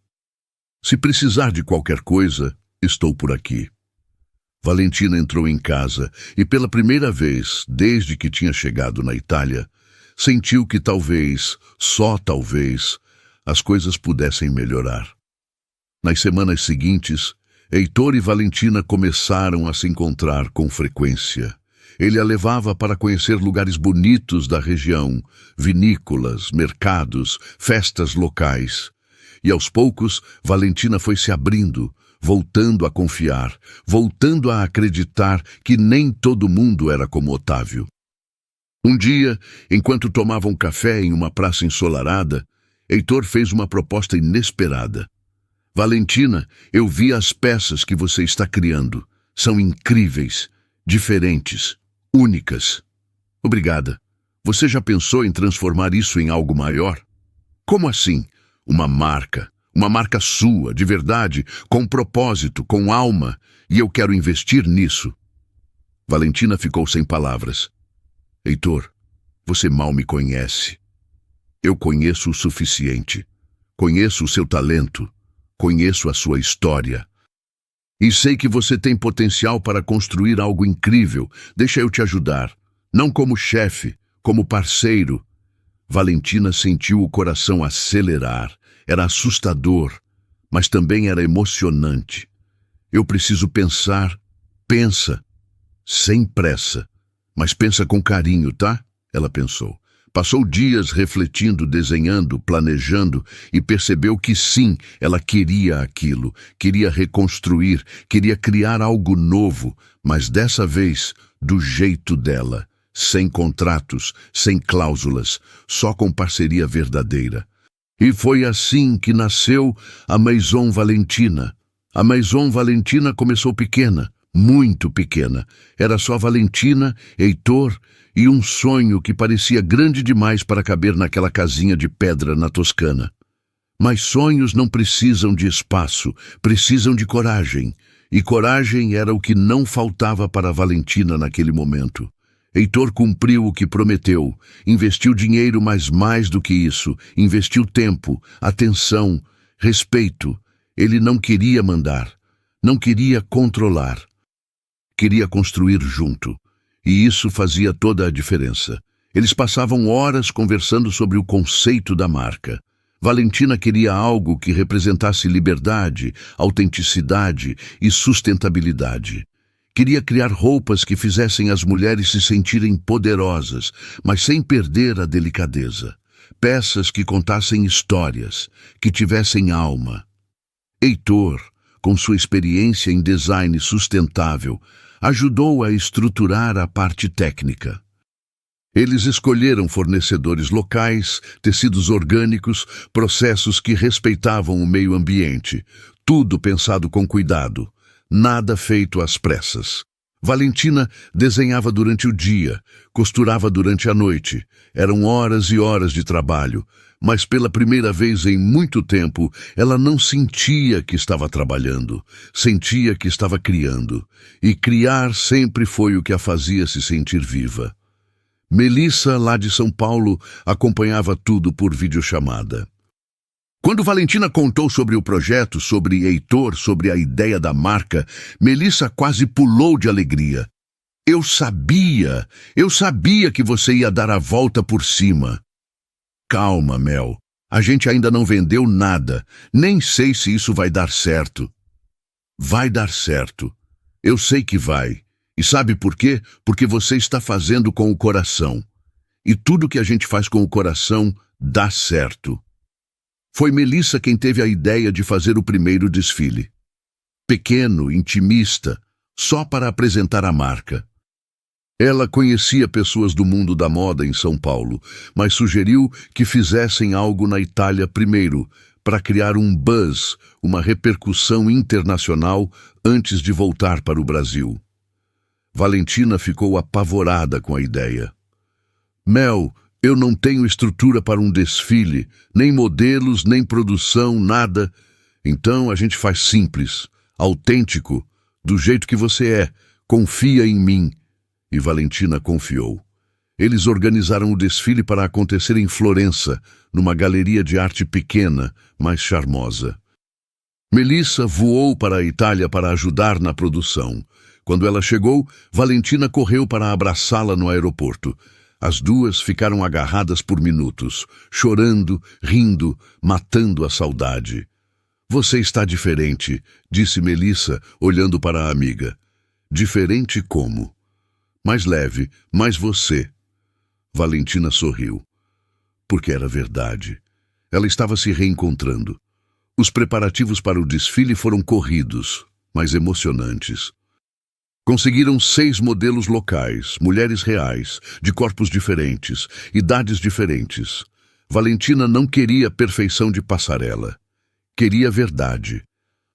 se precisar de qualquer coisa, estou por aqui. Valentina entrou em casa e pela primeira vez, desde que tinha chegado na Itália, sentiu que talvez, só talvez, as coisas pudessem melhorar. Nas semanas seguintes, Heitor e Valentina começaram a se encontrar com frequência. Ele a levava para conhecer lugares bonitos da região, vinícolas, mercados, festas locais. E aos poucos, Valentina foi se abrindo, voltando a confiar, voltando a acreditar que nem todo mundo era como Otávio. Um dia, enquanto tomavam café em uma praça ensolarada, Heitor fez uma proposta inesperada. Valentina, eu vi as peças que você está criando. São incríveis, diferentes, únicas. Obrigada. Você já pensou em transformar isso em algo maior? Como assim? Uma marca sua, de verdade, com propósito, com alma, e eu quero investir nisso. Valentina ficou sem palavras. Heitor, você mal me conhece. Eu conheço o suficiente. Conheço o seu talento. Conheço a sua história. E sei que você tem potencial para construir algo incrível. Deixa eu te ajudar. Não como chefe, como parceiro. Valentina sentiu o coração acelerar. Era assustador, mas também era emocionante. Eu preciso pensar. Pensa. Sem pressa. Mas pensa com carinho, tá? Ela pensou. Passou dias refletindo, desenhando, planejando e percebeu que sim, ela queria aquilo, queria reconstruir, queria criar algo novo, mas dessa vez do jeito dela, sem contratos, sem cláusulas, só com parceria verdadeira. E foi assim que nasceu a Maison Valentina. A Maison Valentina começou pequena, muito pequena. Era só Valentina, Heitor e um sonho que parecia grande demais para caber naquela casinha de pedra na Toscana. Mas sonhos não precisam de espaço, precisam de coragem. E coragem era o que não faltava para Valentina naquele momento. Heitor cumpriu o que prometeu, investiu dinheiro, mas mais do que isso, investiu tempo, atenção, respeito. Ele não queria mandar, não queria controlar. Queria construir junto. E isso fazia toda a diferença. Eles passavam horas conversando sobre o conceito da marca. Valentina queria algo que representasse liberdade, autenticidade e sustentabilidade. Queria criar roupas que fizessem as mulheres se sentirem poderosas, mas sem perder a delicadeza. Peças que contassem histórias, que tivessem alma. Heitor, com sua experiência em design sustentável, ajudou a estruturar a parte técnica. Eles escolheram fornecedores locais, tecidos orgânicos, processos que respeitavam o meio ambiente, tudo pensado com cuidado, nada feito às pressas. Valentina desenhava durante o dia, costurava durante a noite. Eram horas e horas de trabalho, mas pela primeira vez em muito tempo, ela não sentia que estava trabalhando, sentia que estava criando. E criar sempre foi o que a fazia se sentir viva. Melissa, lá de São Paulo, acompanhava tudo por videochamada. Quando Valentina contou sobre o projeto, sobre Heitor, sobre a ideia da marca, Melissa quase pulou de alegria. Eu sabia que você ia dar a volta por cima. Calma, Mel. A gente ainda não vendeu nada. Nem sei se isso vai dar certo. Vai dar certo. Eu sei que vai. E sabe por quê? Porque você está fazendo com o coração. E tudo que a gente faz com o coração dá certo. Foi Melissa quem teve a ideia de fazer o primeiro desfile. Pequeno, intimista, só para apresentar a marca. Ela conhecia pessoas do mundo da moda em São Paulo, mas sugeriu que fizessem algo na Itália primeiro, para criar um buzz, uma repercussão internacional antes de voltar para o Brasil. Valentina ficou apavorada com a ideia. Mel, eu não tenho estrutura para um desfile, nem modelos, nem produção, nada. Então a gente faz simples, autêntico, do jeito que você é. Confia em mim. E Valentina confiou. Eles organizaram o desfile para acontecer em Florença, numa galeria de arte pequena, mas charmosa. Melissa voou para a Itália para ajudar na produção. Quando ela chegou, Valentina correu para abraçá-la no aeroporto. As duas ficaram agarradas por minutos, chorando, rindo, matando a saudade. Você está diferente, disse Melissa, olhando para a amiga. Diferente como? Mais leve, mais você. Valentina sorriu. Porque era verdade. Ela estava se reencontrando. Os preparativos para o desfile foram corridos, mas emocionantes. Conseguiram 6 modelos locais, mulheres reais, de corpos diferentes, idades diferentes. Valentina não queria perfeição de passarela. Queria verdade.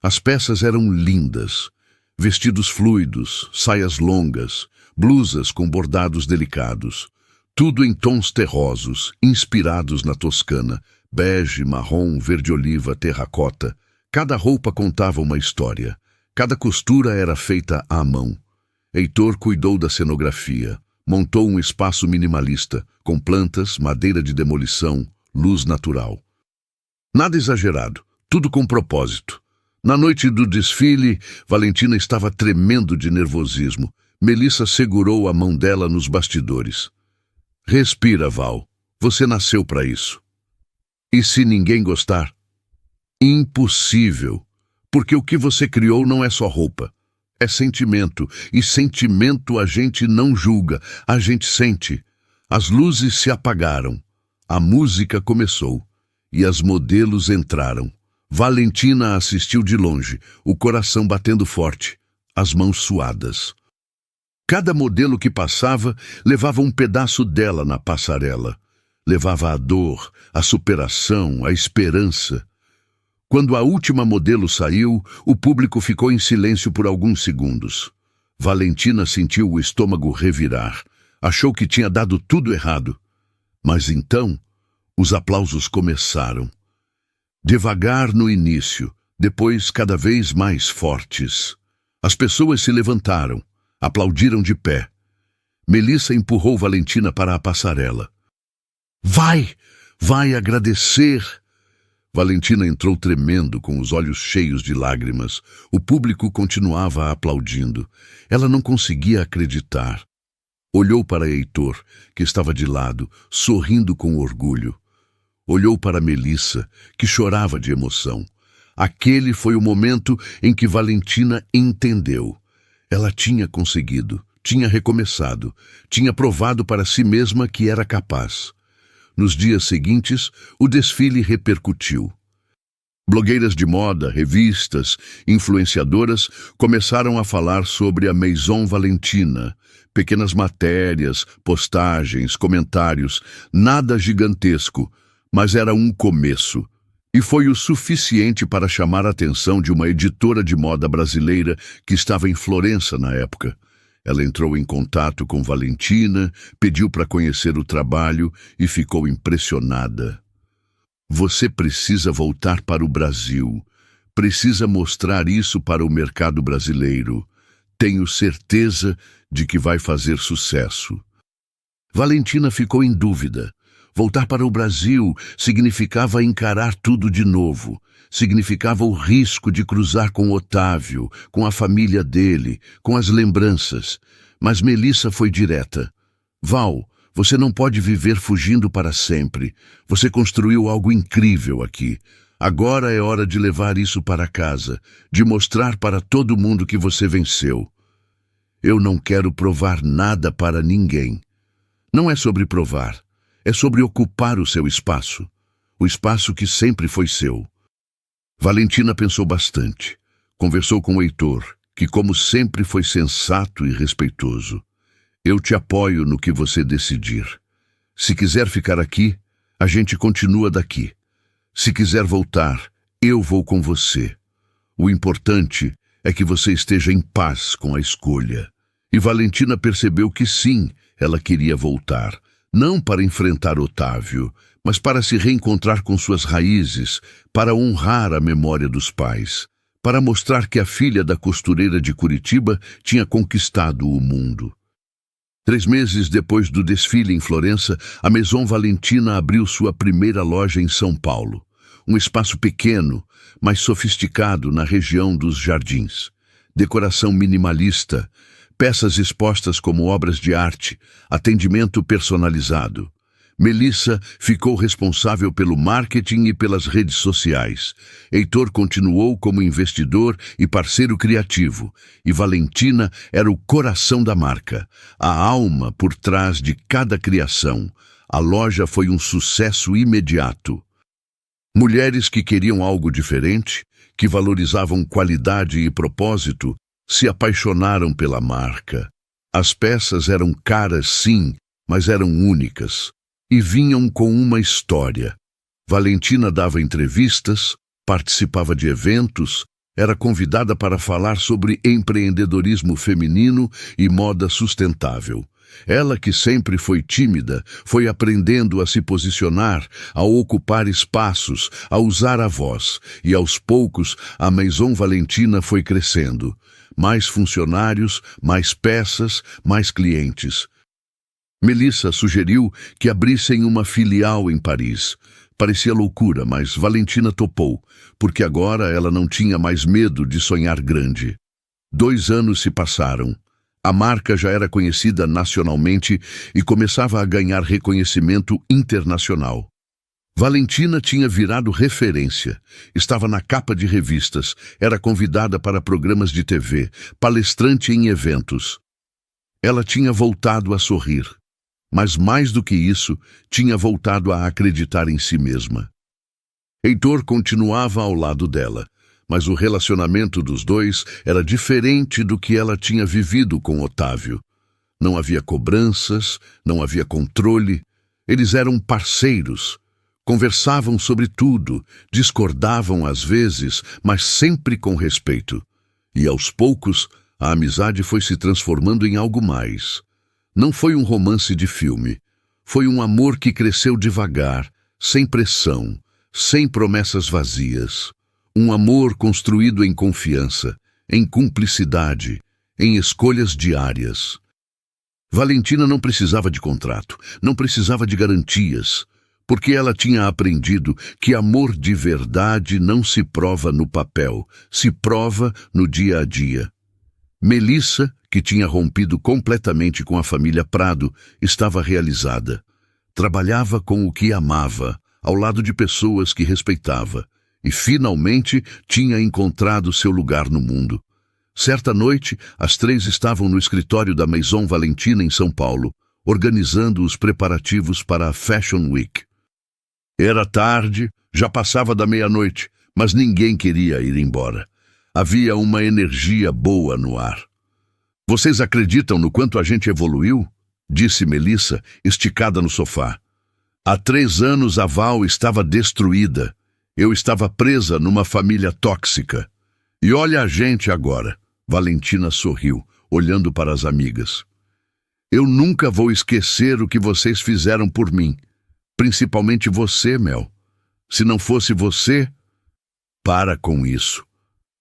As peças eram lindas. Vestidos fluidos, saias longas, blusas com bordados delicados. Tudo em tons terrosos, inspirados na Toscana. Bege, marrom, verde-oliva, terracota. Cada roupa contava uma história. Cada costura era feita à mão. Heitor cuidou da cenografia. Montou um espaço minimalista, com plantas, madeira de demolição, luz natural. Nada exagerado, tudo com propósito. Na noite do desfile, Valentina estava tremendo de nervosismo. Melissa segurou a mão dela nos bastidores. Respira, Val. Você nasceu para isso. E se ninguém gostar? Impossível. Porque o que você criou não é só roupa. É sentimento. E sentimento a gente não julga. A gente sente. As luzes se apagaram, a música começou e as modelos entraram. Valentina assistiu de longe, o coração batendo forte, as mãos suadas. Cada modelo que passava levava um pedaço dela na passarela. Levava a dor, a superação, a esperança. Quando a última modelo saiu, o público ficou em silêncio por alguns segundos. Valentina sentiu o estômago revirar. Achou que tinha dado tudo errado. Mas então, os aplausos começaram. Devagar no início, depois cada vez mais fortes. As pessoas se levantaram, aplaudiram de pé. Melissa empurrou Valentina para a passarela. Vai agradecer! Valentina entrou tremendo, com os olhos cheios de lágrimas. O público continuava aplaudindo. Ela não conseguia acreditar. Olhou para Heitor, que estava de lado, sorrindo com orgulho. Olhou para Melissa, que chorava de emoção. Aquele foi o momento em que Valentina entendeu. Ela tinha conseguido, tinha recomeçado, tinha provado para si mesma que era capaz. Nos dias seguintes, o desfile repercutiu. Blogueiras de moda, revistas, influenciadoras começaram a falar sobre a Maison Valentina. Pequenas matérias, postagens, comentários, nada gigantesco, mas era um começo. E foi o suficiente para chamar a atenção de uma editora de moda brasileira que estava em Florença na época. Ela entrou em contato com Valentina, pediu para conhecer o trabalho e ficou impressionada. Você precisa voltar para o Brasil. Precisa mostrar isso para o mercado brasileiro. Tenho certeza de que vai fazer sucesso. Valentina ficou em dúvida. Voltar para o Brasil significava encarar tudo de novo. Significava o risco de cruzar com Otávio, com a família dele, com as lembranças. Mas Melissa foi direta. Val, você não pode viver fugindo para sempre. Você construiu algo incrível aqui. Agora é hora de levar isso para casa, de mostrar para todo mundo que você venceu. Eu não quero provar nada para ninguém. Não é sobre provar, é sobre ocupar o seu espaço. O espaço que sempre foi seu. Valentina pensou bastante. Conversou com o Heitor, que como sempre foi sensato e respeitoso. Eu te apoio no que você decidir. Se quiser ficar aqui, a gente continua daqui. Se quiser voltar, eu vou com você. O importante é que você esteja em paz com a escolha. E Valentina percebeu que sim, ela queria voltar. Não para enfrentar Otávio, mas para se reencontrar com suas raízes, para honrar a memória dos pais, para mostrar que a filha da costureira de Curitiba tinha conquistado o mundo. 3 meses depois do desfile em Florença, a Maison Valentina abriu sua primeira loja em São Paulo. Um espaço pequeno, mas sofisticado na região dos Jardins. Decoração minimalista, peças expostas como obras de arte, atendimento personalizado. Melissa ficou responsável pelo marketing e pelas redes sociais. Heitor continuou como investidor e parceiro criativo. E Valentina era o coração da marca, a alma por trás de cada criação. A loja foi um sucesso imediato. Mulheres que queriam algo diferente, que valorizavam qualidade e propósito, se apaixonaram pela marca. As peças eram caras, sim, mas eram únicas. E vinham com uma história. Valentina dava entrevistas, participava de eventos, era convidada para falar sobre empreendedorismo feminino e moda sustentável. Ela, que sempre foi tímida, foi aprendendo a se posicionar, a ocupar espaços, a usar a voz, e aos poucos a Maison Valentina foi crescendo. Mais funcionários, mais peças, mais clientes. Melissa sugeriu que abrissem uma filial em Paris. Parecia loucura, mas Valentina topou, porque agora ela não tinha mais medo de sonhar grande. 2 anos se passaram. A marca já era conhecida nacionalmente e começava a ganhar reconhecimento internacional. Valentina tinha virado referência. Estava na capa de revistas, era convidada para programas de TV, palestrante em eventos. Ela tinha voltado a sorrir. Mas mais do que isso, tinha voltado a acreditar em si mesma. Heitor continuava ao lado dela, mas o relacionamento dos dois era diferente do que ela tinha vivido com Otávio. Não havia cobranças, não havia controle. Eles eram parceiros. Conversavam sobre tudo, discordavam às vezes, mas sempre com respeito. E aos poucos, a amizade foi se transformando em algo mais. Não foi um romance de filme. Foi um amor que cresceu devagar, sem pressão, sem promessas vazias. Um amor construído em confiança, em cumplicidade, em escolhas diárias. Valentina não precisava de contrato, não precisava de garantias, porque ela tinha aprendido que amor de verdade não se prova no papel, se prova no dia a dia. Melissa, que tinha rompido completamente com a família Prado, estava realizada. Trabalhava com o que amava, ao lado de pessoas que respeitava, e finalmente tinha encontrado seu lugar no mundo. Certa noite, as três estavam no escritório da Maison Valentina em São Paulo, organizando os preparativos para a Fashion Week. Era tarde, já passava da meia-noite, mas ninguém queria ir embora. Havia uma energia boa no ar. "Vocês acreditam no quanto a gente evoluiu?" disse Melissa, esticada no sofá. "Há 3 anos a Val estava destruída. Eu estava presa numa família tóxica. E olha a gente agora." Valentina sorriu, olhando para as amigas. "Eu nunca vou esquecer o que vocês fizeram por mim. Principalmente você, Mel. Se não fosse você..." "Para com isso.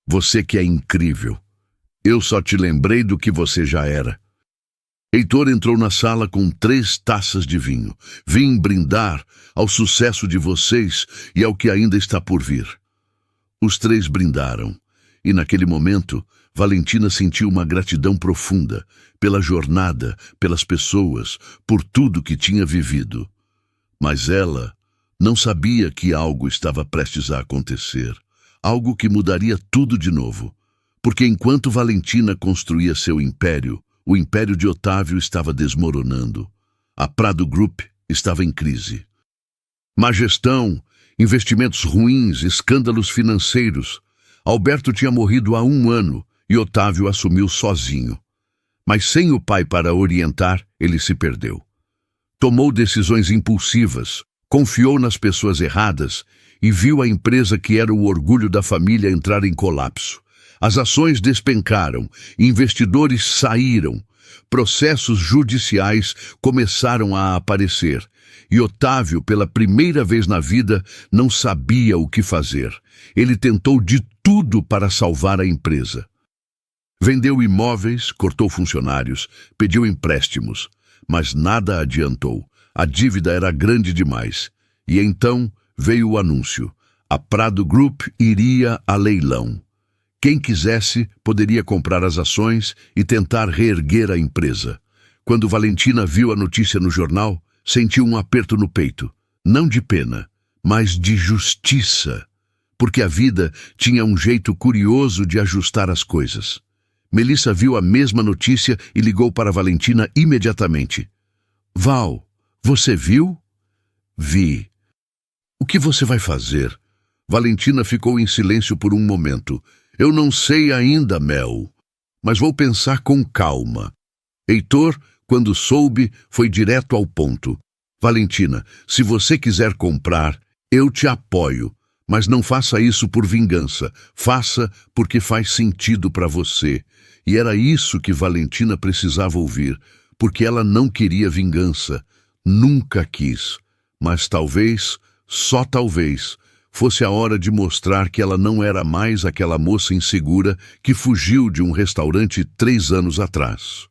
Você que é incrível. Eu só te lembrei do que você já era." Heitor entrou na sala com 3 taças de vinho. "Vim brindar ao sucesso de vocês e ao que ainda está por vir." Os 3 brindaram, e naquele momento, Valentina sentiu uma gratidão profunda pela jornada, pelas pessoas, por tudo que tinha vivido. Mas ela não sabia que algo estava prestes a acontecer, algo que mudaria tudo de novo. Porque enquanto Valentina construía seu império, o império de Otávio estava desmoronando. A Prado Group estava em crise. Má gestão, investimentos ruins, escândalos financeiros. Alberto tinha morrido há 1 ano e Otávio assumiu sozinho. Mas sem o pai para orientar, ele se perdeu. Tomou decisões impulsivas, confiou nas pessoas erradas e viu a empresa que era o orgulho da família entrar em colapso. As ações despencaram, investidores saíram, processos judiciais começaram a aparecer e Otávio, pela primeira vez na vida, não sabia o que fazer. Ele tentou de tudo para salvar a empresa. Vendeu imóveis, cortou funcionários, pediu empréstimos, mas nada adiantou. A dívida era grande demais. E então veio o anúncio. A Prado Group iria a leilão. Quem quisesse poderia comprar as ações e tentar reerguer a empresa. Quando Valentina viu a notícia no jornal, sentiu um aperto no peito. Não de pena, mas de justiça. Porque a vida tinha um jeito curioso de ajustar as coisas. Melissa viu a mesma notícia e ligou para Valentina imediatamente. "Val, você viu?" "Vi." "O que você vai fazer?" Valentina ficou em silêncio por um momento. "Eu não sei ainda, Mel, mas vou pensar com calma." Heitor, quando soube, foi direto ao ponto. "Valentina, se você quiser comprar, eu te apoio, mas não faça isso por vingança. Faça porque faz sentido para você." E era isso que Valentina precisava ouvir, porque ela não queria vingança. Nunca quis. Mas talvez, só talvez, fosse a hora de mostrar que ela não era mais aquela moça insegura que fugiu de um restaurante 3 anos atrás.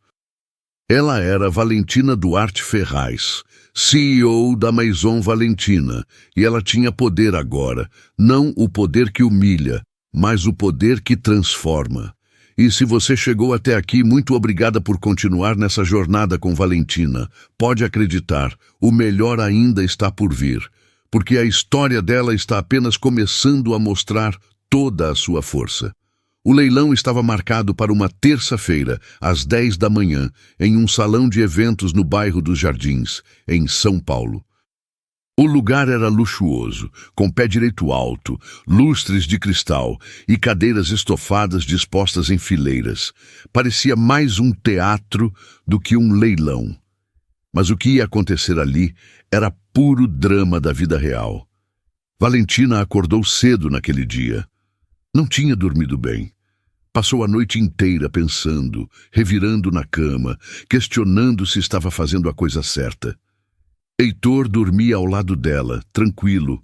Ela era Valentina Duarte Ferraz, CEO da Maison Valentina, e ela tinha poder agora, não o poder que humilha, mas o poder que transforma. E se você chegou até aqui, muito obrigada por continuar nessa jornada com Valentina. Pode acreditar, o melhor ainda está por vir, porque a história dela está apenas começando a mostrar toda a sua força. O leilão estava marcado para uma terça-feira, às 10 da manhã, em um salão de eventos no bairro dos Jardins, em São Paulo. O lugar era luxuoso, com pé direito alto, lustres de cristal e cadeiras estofadas dispostas em fileiras. Parecia mais um teatro do que um leilão. Mas o que ia acontecer ali era puro drama da vida real. Valentina acordou cedo naquele dia. Não tinha dormido bem. Passou a noite inteira pensando, revirando na cama, questionando se estava fazendo a coisa certa. Heitor dormia ao lado dela, tranquilo,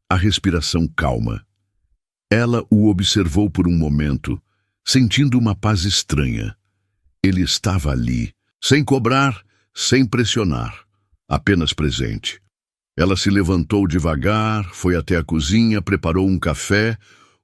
a respiração calma. Ela o observou por um momento, sentindo uma paz estranha. Ele estava ali, sem cobrar, sem pressionar, apenas presente. Ela se levantou devagar, foi até a cozinha, preparou um café,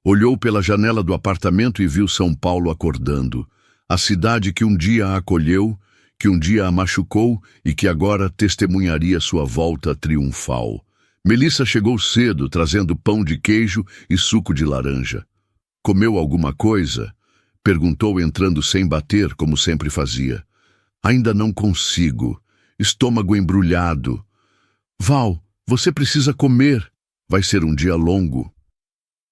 olhou pela janela do apartamento e viu São Paulo acordando. A cidade que um dia a acolheu, que um dia a machucou e que agora testemunharia sua volta triunfal. Melissa chegou cedo, trazendo pão de queijo e suco de laranja. Comeu alguma coisa? Perguntou, entrando sem bater, como sempre fazia. Ainda não consigo. Estômago embrulhado. Val, você precisa comer. Vai ser um dia longo.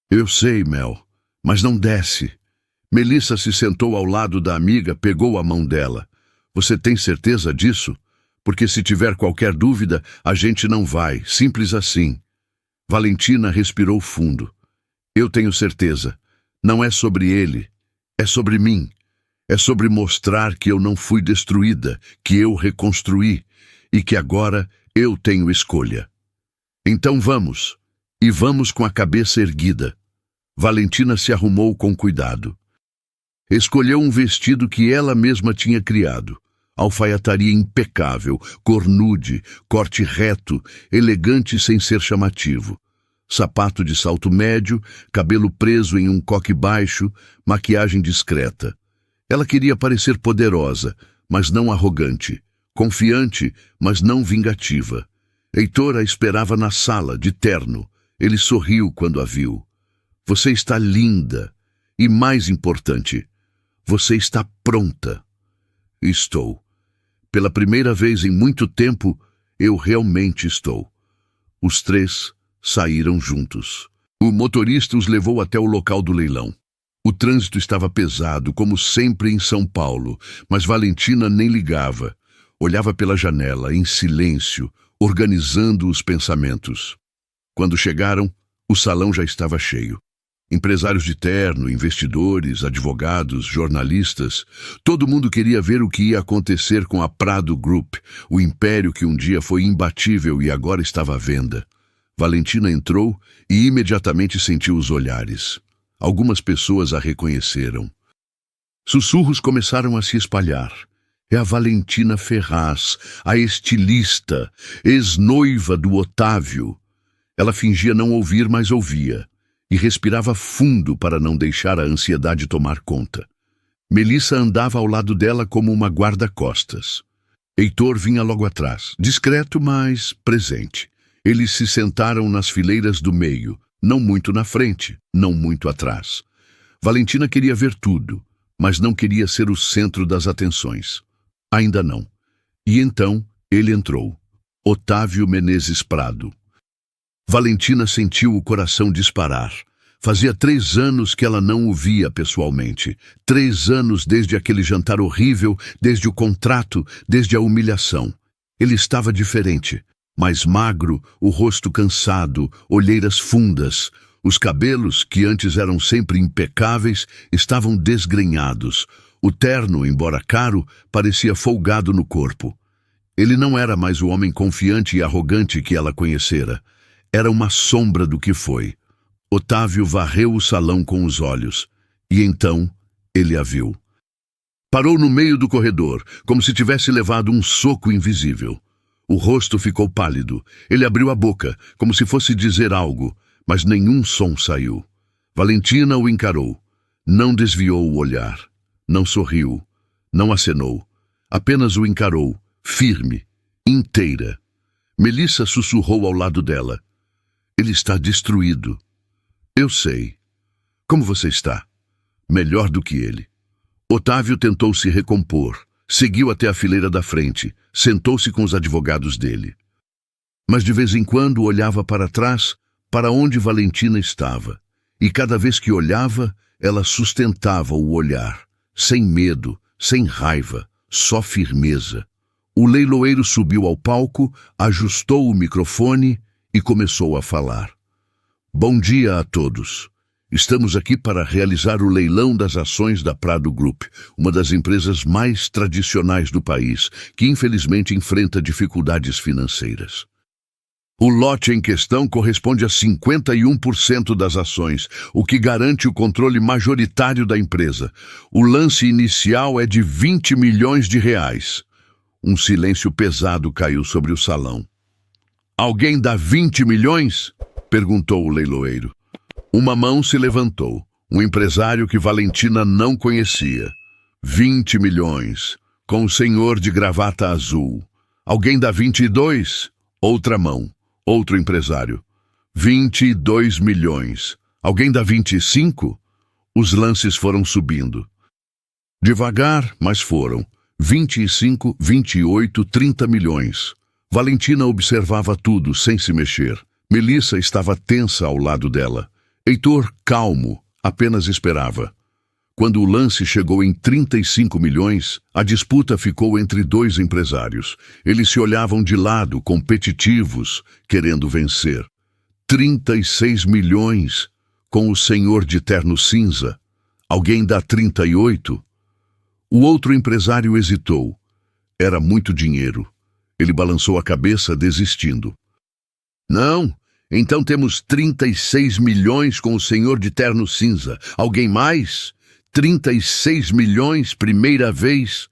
Eu sei, Mel, mas não desce. Melissa se sentou ao lado da amiga, pegou a mão dela. Você tem certeza disso? Porque se tiver qualquer dúvida, a gente não vai, simples assim. Valentina respirou fundo. Eu tenho certeza. Não é sobre ele, é sobre mim. É sobre mostrar que eu não fui destruída, que eu reconstruí e que agora eu tenho escolha. Então vamos, e vamos com a cabeça erguida. Valentina se arrumou com cuidado. Escolheu um vestido que ela mesma tinha criado. Alfaiataria impecável, cor nude, corte reto, elegante sem ser chamativo. Sapato de salto médio, cabelo preso em um coque baixo, maquiagem discreta. Ela queria parecer poderosa, mas não arrogante. Confiante, mas não vingativa. Heitor a esperava na sala, de terno. Ele sorriu quando a viu. Você está linda. E mais importante, você está pronta. Estou. Pela primeira vez em muito tempo, eu realmente estou. Os três saíram juntos. O motorista os levou até o local do leilão. O trânsito estava pesado, como sempre em São Paulo, mas Valentina nem ligava. Olhava pela janela, em silêncio, organizando os pensamentos. Quando chegaram, o salão já estava cheio. Empresários de terno, investidores, advogados, jornalistas, todo mundo queria ver o que ia acontecer com a Prado Group, o império que um dia foi imbatível e agora estava à venda. Valentina entrou e imediatamente sentiu os olhares. Algumas pessoas a reconheceram. Sussurros começaram a se espalhar. É a Valentina Ferraz, a estilista, ex-noiva do Otávio. Ela fingia não ouvir, mas ouvia. E respirava fundo para não deixar a ansiedade tomar conta. Melissa andava ao lado dela como uma guarda-costas. Heitor vinha logo atrás, discreto, mas presente. Eles se sentaram nas fileiras do meio, não muito na frente, não muito atrás. Valentina queria ver tudo, mas não queria ser o centro das atenções. Ainda não. E então ele entrou. Otávio Menezes Prado. Valentina sentiu o coração disparar. Fazia 3 anos que ela não o via pessoalmente. 3 anos desde aquele jantar horrível, desde o contrato, desde a humilhação. Ele estava diferente. Mais magro, o rosto cansado, olheiras fundas. Os cabelos, que antes eram sempre impecáveis, estavam desgrenhados. O terno, embora caro, parecia folgado no corpo. Ele não era mais o homem confiante e arrogante que ela conhecera. Era uma sombra do que foi. Otávio varreu o salão com os olhos. E então ele a viu. Parou no meio do corredor, como se tivesse levado um soco invisível. O rosto ficou pálido. Ele abriu a boca, como se fosse dizer algo, mas nenhum som saiu. Valentina o encarou. Não desviou o olhar. Não sorriu. Não acenou. Apenas o encarou, firme, inteira. Melissa sussurrou ao lado dela. Ele está destruído. Eu sei. Como você está? melhor do que ele. Otávio tentou se recompor, seguiu até a fileira da frente, sentou-se com os advogados dele. Mas de vez em quando olhava para trás, para onde Valentina estava, e cada vez que olhava, ela sustentava o olhar, sem medo, sem raiva, só firmeza. O leiloeiro subiu ao palco, ajustou o microfone e começou a falar. Bom dia a todos. Estamos aqui para realizar o leilão das ações da Prado Group, uma das empresas mais tradicionais do país, que infelizmente enfrenta dificuldades financeiras. O lote em questão corresponde a 51% das ações, o que garante o controle majoritário da empresa. O lance inicial é de 20 milhões de reais. Um silêncio pesado caiu sobre o salão. Alguém dá 20 milhões? Perguntou o leiloeiro. Uma mão se levantou, um empresário que Valentina não conhecia. 20 milhões, com o senhor de gravata azul. Alguém dá 22? Outra mão, outro empresário. 22 milhões. Alguém dá 25? Os lances foram subindo. Devagar, mas foram. 25, 28, 30 milhões. Valentina observava tudo, sem se mexer. Melissa estava tensa ao lado dela. Heitor, calmo, apenas esperava. Quando o lance chegou em 35 milhões, a disputa ficou entre dois empresários. Eles se olhavam de lado, competitivos, querendo vencer. 36 milhões, com o senhor de terno cinza. Alguém dá 38? O outro empresário hesitou. Era muito dinheiro. Ele balançou a cabeça, desistindo. Não, então temos 36 milhões com o senhor de terno cinza. Alguém mais? 36 milhões, primeira vez?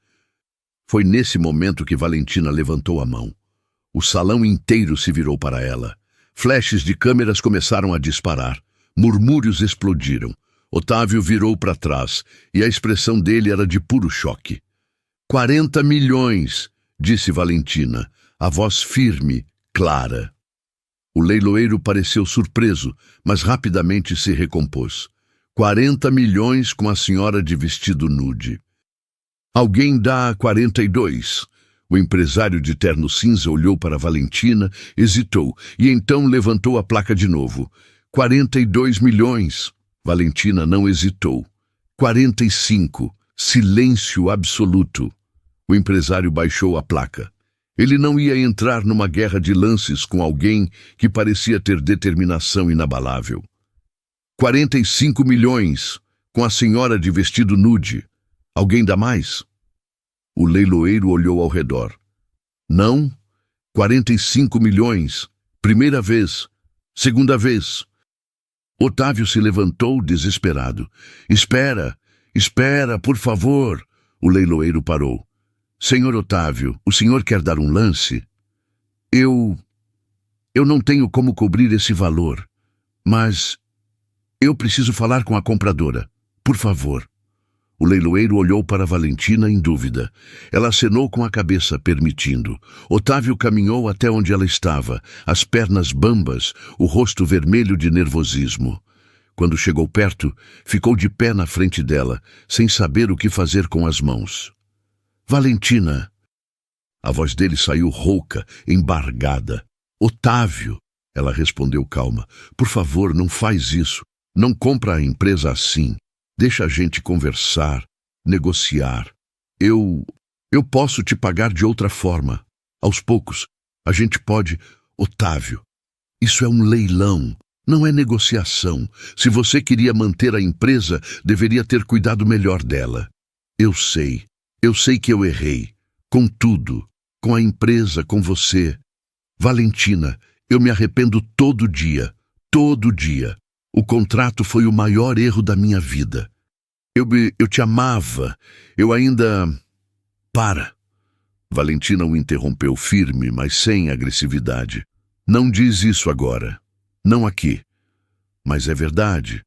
Foi nesse momento que Valentina levantou a mão. O salão inteiro se virou para ela. Flashes de câmeras começaram a disparar. Murmúrios explodiram. Otávio virou para trás e a expressão dele era de puro choque. 40 milhões, disse Valentina, a voz firme, clara. O leiloeiro pareceu surpreso, mas rapidamente se recompôs. 40 milhões com a senhora de vestido nude. Alguém dá 42. O empresário de terno cinza olhou para Valentina, hesitou e então levantou a placa de novo. 42 milhões. Valentina não hesitou. 45. Silêncio absoluto. O empresário baixou a placa. Ele não ia entrar numa guerra de lances com alguém que parecia ter determinação inabalável. 45 milhões, com a senhora de vestido nude. Alguém dá mais? O leiloeiro olhou ao redor. Não, 45 milhões. Primeira vez. Segunda vez. Otávio se levantou desesperado. Espera, por favor. O leiloeiro parou. Senhor Otávio, o senhor quer dar um lance? Eu não tenho como cobrir esse valor, mas eu preciso falar com a compradora. Por favor. O leiloeiro olhou para Valentina em dúvida. Ela acenou com a cabeça, permitindo. Otávio caminhou até onde ela estava, as pernas bambas, o rosto vermelho de nervosismo. Quando chegou perto, ficou de pé na frente dela, sem saber o que fazer com as mãos. Valentina. A voz dele saiu rouca, embargada. Otávio. Ela respondeu calma. Por favor, não faz isso. Não compra a empresa assim. Deixa a gente conversar, negociar. Eu posso te pagar de outra forma. Aos poucos, a gente pode... Otávio, isso é um leilão, não é negociação. Se você queria manter a empresa, deveria ter cuidado melhor dela. Eu sei que eu errei. Com tudo, com a empresa, com você. Valentina, eu me arrependo todo dia. Todo dia. O contrato foi o maior erro da minha vida. Eu te amava. Eu ainda... Para. Valentina o interrompeu firme, mas sem agressividade. Não diz isso agora. Não aqui. Mas é verdade.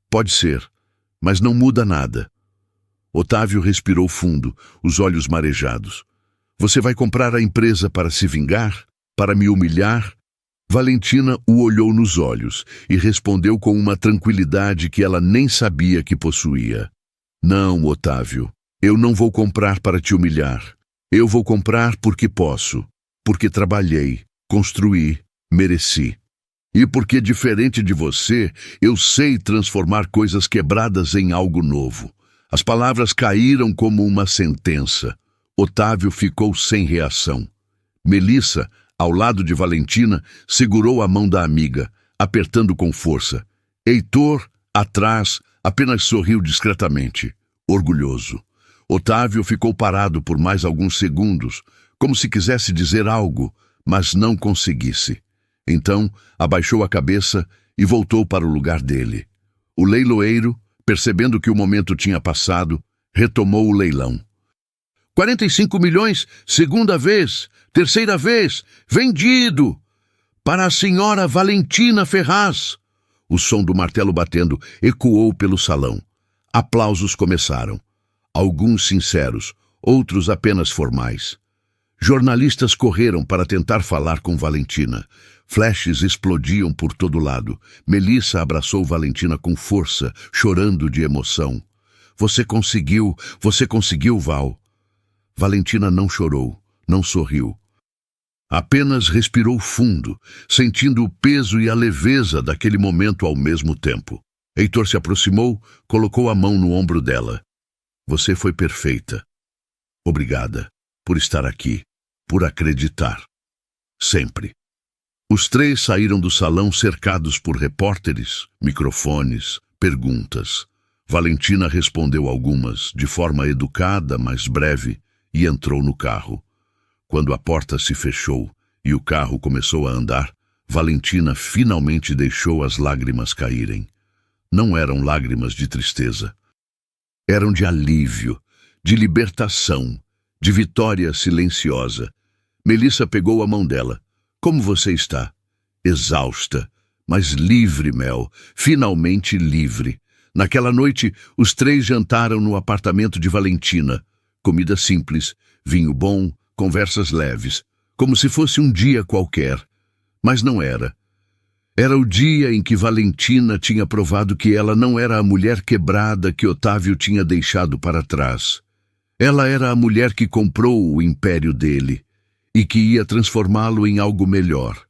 Pode ser, mas não muda nada. Otávio respirou fundo, os olhos marejados. Você vai comprar a empresa para se vingar? Para me humilhar? Valentina o olhou nos olhos e respondeu com uma tranquilidade que ela nem sabia que possuía. Não, Otávio, eu não vou comprar para te humilhar. Eu vou comprar porque posso, porque trabalhei, construí, mereci. E porque, diferente de você, eu sei transformar coisas quebradas em algo novo. As palavras caíram como uma sentença. Otávio ficou sem reação. Melissa, ao lado de Valentina, segurou a mão da amiga, apertando com força. Heitor, atrás, apenas sorriu discretamente, orgulhoso. Otávio ficou parado por mais alguns segundos, como se quisesse dizer algo, mas não conseguisse. Então, abaixou a cabeça e voltou para o lugar dele. O leiloeiro, percebendo que o momento tinha passado, retomou o leilão. 45 milhões, segunda vez, terceira vez, vendido! Para a senhora Valentina Ferraz! O som do martelo batendo ecoou pelo salão. Aplausos começaram. Alguns sinceros, outros apenas formais. Jornalistas correram para tentar falar com Valentina. Flashes explodiam por todo lado. Melissa abraçou Valentina com força, chorando de emoção. Você conseguiu, Val. Valentina não chorou, não sorriu. Apenas respirou fundo, sentindo o peso e a leveza daquele momento ao mesmo tempo. Heitor se aproximou, colocou a mão no ombro dela. Você foi perfeita. Obrigada por estar aqui, por acreditar. Sempre. Os três saíram do salão cercados por repórteres, microfones, perguntas. Valentina respondeu algumas, de forma educada, mas breve, e entrou no carro. Quando a porta se fechou e o carro começou a andar, Valentina finalmente deixou as lágrimas caírem. Não eram lágrimas de tristeza. Eram de alívio, de libertação, de vitória silenciosa. Melissa pegou a mão dela. Como você está? Exausta, mas livre, Mel, finalmente livre. Naquela noite, os três jantaram no apartamento de Valentina. Comida simples, vinho bom, conversas leves, como se fosse um dia qualquer. Mas não era. Era o dia em que Valentina tinha provado que ela não era a mulher quebrada que Otávio tinha deixado para trás. Ela era a mulher que comprou o império dele e que ia transformá-lo em algo melhor.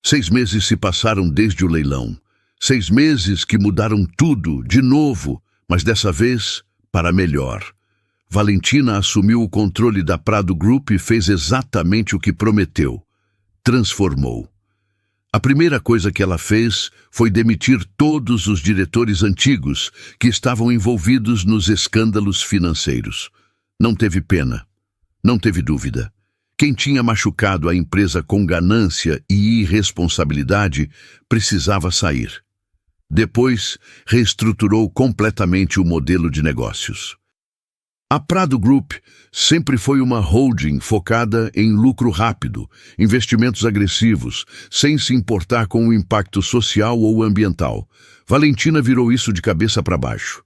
6 meses se passaram desde o leilão. 6 meses que mudaram tudo, de novo, mas dessa vez para melhor. Valentina assumiu o controle da Prado Group e fez exatamente o que prometeu. Transformou. A primeira coisa que ela fez foi demitir todos os diretores antigos que estavam envolvidos nos escândalos financeiros. Não teve pena. Não teve dúvida. Quem tinha machucado a empresa com ganância e irresponsabilidade precisava sair. Depois, reestruturou completamente o modelo de negócios. A Prado Group sempre foi uma holding focada em lucro rápido, investimentos agressivos, sem se importar com o impacto social ou ambiental. Valentina virou isso de cabeça para baixo.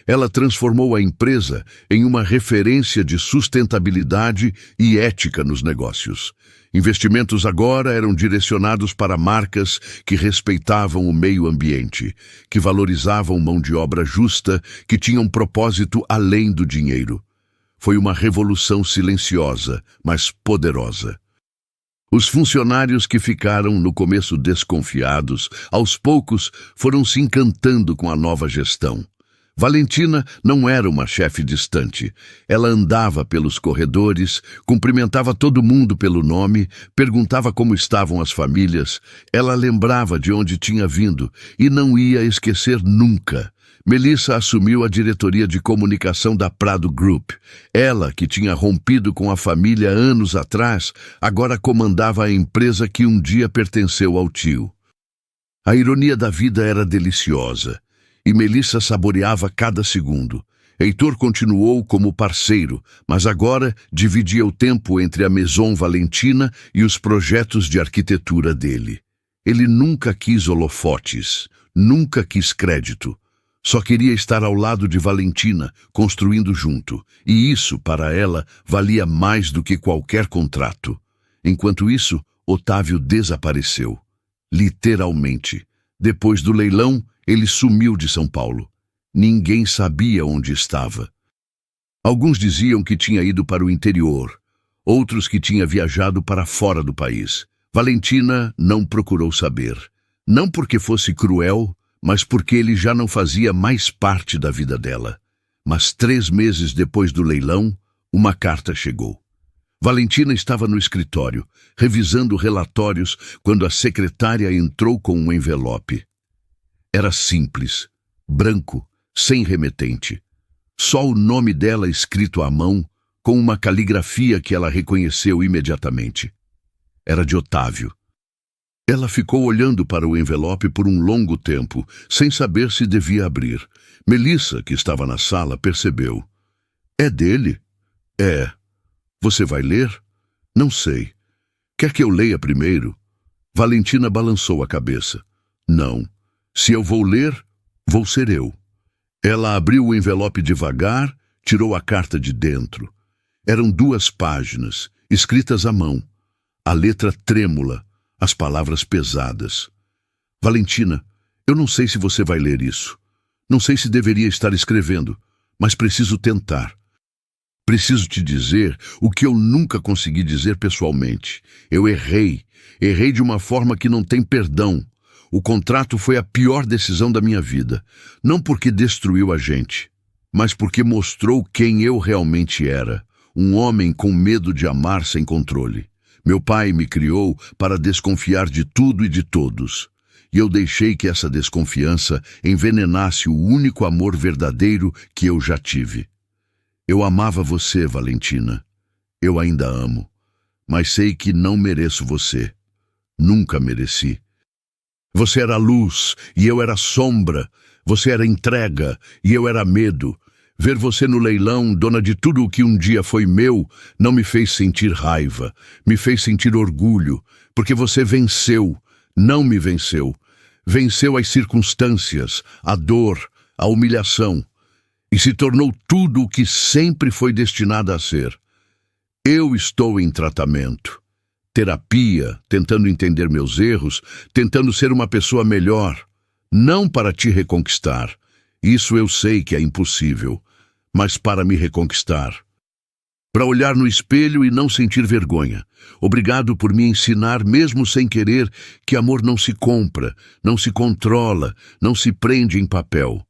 Ela transformou a empresa em uma referência de sustentabilidade e ética nos negócios. Investimentos agora eram direcionados para marcas que respeitavam o meio ambiente, que valorizavam mão de obra justa, que tinham propósito além do dinheiro. Foi uma revolução silenciosa, mas poderosa. Os funcionários que ficaram no começo desconfiados, aos poucos foram se encantando com a nova gestão. Valentina não era uma chefe distante. Ela andava pelos corredores, cumprimentava todo mundo pelo nome, perguntava como estavam as famílias. Ela lembrava de onde tinha vindo e não ia esquecer nunca. Melissa assumiu a diretoria de comunicação da Prado Group. Ela, que tinha rompido com a família anos atrás, agora comandava a empresa que um dia pertenceu ao tio. A ironia da vida era deliciosa. E Melissa saboreava cada segundo. Heitor continuou como parceiro, mas agora dividia o tempo entre a Maison Valentina e os projetos de arquitetura dele. Ele nunca quis holofotes, nunca quis crédito. Só queria estar ao lado de Valentina, construindo junto. E isso, para ela, valia mais do que qualquer contrato. Enquanto isso, Otávio desapareceu. Literalmente. Depois do leilão, ele sumiu de São Paulo. Ninguém sabia onde estava. Alguns diziam que tinha ido para o interior, outros que tinha viajado para fora do país. Valentina não procurou saber. Não porque fosse cruel, mas porque ele já não fazia mais parte da vida dela. Mas 3 meses depois do leilão, uma carta chegou. Valentina estava no escritório, revisando relatórios, quando a secretária entrou com um envelope. Era simples, branco, sem remetente. Só o nome dela escrito à mão, com uma caligrafia que ela reconheceu imediatamente. Era de Otávio. Ela ficou olhando para o envelope por um longo tempo, sem saber se devia abrir. Melissa, que estava na sala, percebeu. É dele? É. Você vai ler? Não sei. Quer que eu leia primeiro? Valentina balançou a cabeça. Não. Se eu vou ler, vou ser eu. Ela abriu o envelope devagar, tirou a carta de dentro. Eram 2 páginas, escritas à mão. A letra trêmula, as palavras pesadas. Valentina, eu não sei se você vai ler isso. Não sei se deveria estar escrevendo, mas preciso tentar. Preciso te dizer o que eu nunca consegui dizer pessoalmente. Eu errei. Errei de uma forma que não tem perdão. O contrato foi a pior decisão da minha vida. Não porque destruiu a gente, mas porque mostrou quem eu realmente era. Um homem com medo de amar sem controle. Meu pai me criou para desconfiar de tudo e de todos. E eu deixei que essa desconfiança envenenasse o único amor verdadeiro que eu já tive. Eu amava você, Valentina. Eu ainda amo. Mas sei que não mereço você. Nunca mereci. Você era luz e eu era sombra. Você era entrega e eu era medo. Ver você no leilão, dona de tudo o que um dia foi meu, não me fez sentir raiva. Me fez sentir orgulho, porque você venceu. Não me venceu. Venceu as circunstâncias, a dor, a humilhação. E se tornou tudo o que sempre foi destinada a ser. Eu estou em tratamento. Terapia, tentando entender meus erros, tentando ser uma pessoa melhor. Não para te reconquistar. Isso eu sei que é impossível. Mas para me reconquistar. Para olhar no espelho e não sentir vergonha. Obrigado por me ensinar, mesmo sem querer, que amor não se compra, não se controla, não se prende em papel.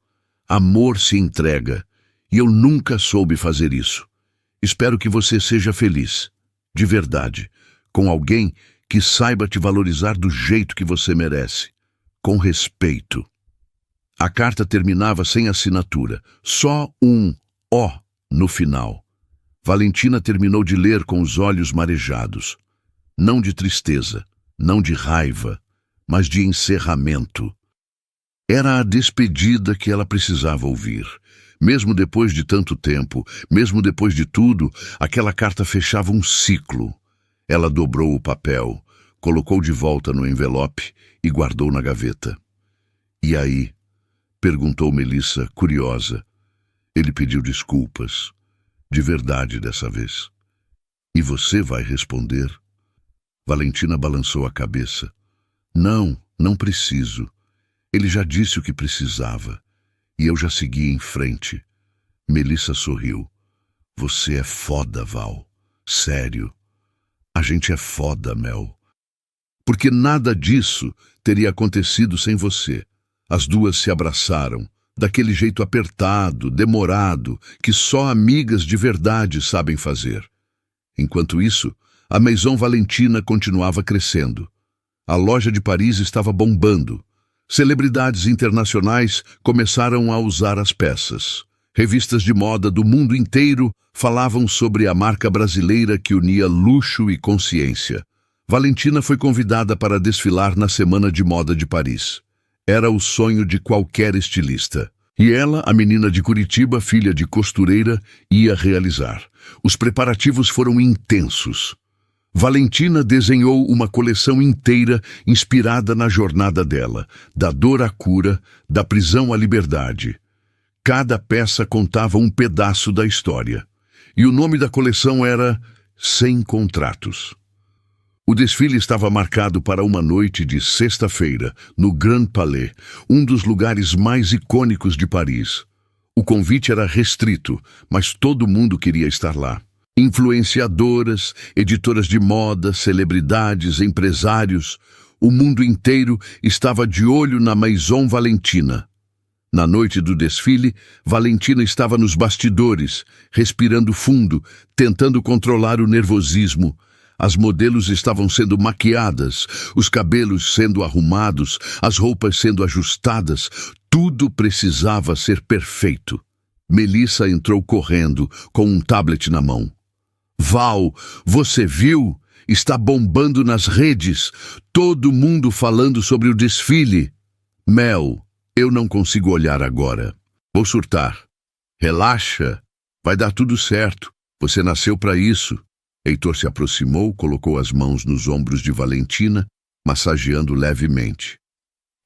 Amor se entrega, e eu nunca soube fazer isso. Espero que você seja feliz, de verdade, com alguém que saiba te valorizar do jeito que você merece, com respeito. A carta terminava sem assinatura, só um O no final. Valentina terminou de ler com os olhos marejados. Não de tristeza, não de raiva, mas de encerramento. Era a despedida que ela precisava ouvir. Mesmo depois de tanto tempo, mesmo depois de tudo, aquela carta fechava um ciclo. Ela dobrou o papel, colocou de volta no envelope e guardou na gaveta. E aí? Perguntou Melissa, curiosa. Ele pediu desculpas. De verdade dessa vez. E você vai responder? Valentina balançou a cabeça. Não, não preciso. Ele já disse o que precisava, e eu já segui em frente. Melissa sorriu. Você é foda, Val. Sério. A gente é foda, Mel. Porque nada disso teria acontecido sem você. As duas se abraçaram, daquele jeito apertado, demorado, que só amigas de verdade sabem fazer. Enquanto isso, a Maison Valentina continuava crescendo. A loja de Paris estava bombando. Celebridades internacionais começaram a usar as peças. Revistas de moda do mundo inteiro falavam sobre a marca brasileira que unia luxo e consciência. Valentina foi convidada para desfilar na Semana de Moda de Paris. Era o sonho de qualquer estilista. E ela, a menina de Curitiba, filha de costureira, ia realizar. Os preparativos foram intensos. Valentina desenhou uma coleção inteira inspirada na jornada dela, da dor à cura, da prisão à liberdade. Cada peça contava um pedaço da história. E o nome da coleção era Sem Contratos. O desfile estava marcado para uma noite de sexta-feira, no Grand Palais, um dos lugares mais icônicos de Paris. O convite era restrito, mas todo mundo queria estar lá. Influenciadoras, editoras de moda, celebridades, empresários. O mundo inteiro estava de olho na Maison Valentina. Na noite do desfile, Valentina estava nos bastidores, respirando fundo, tentando controlar o nervosismo. As modelos estavam sendo maquiadas, os cabelos sendo arrumados, as roupas sendo ajustadas. Tudo precisava ser perfeito. Melissa entrou correndo, com um tablet na mão. Val, você viu? Está bombando nas redes. Todo mundo falando sobre o desfile. Mel, eu não consigo olhar agora. Vou surtar. Relaxa. Vai dar tudo certo. Você nasceu para isso. Heitor se aproximou, colocou as mãos nos ombros de Valentina, massageando levemente.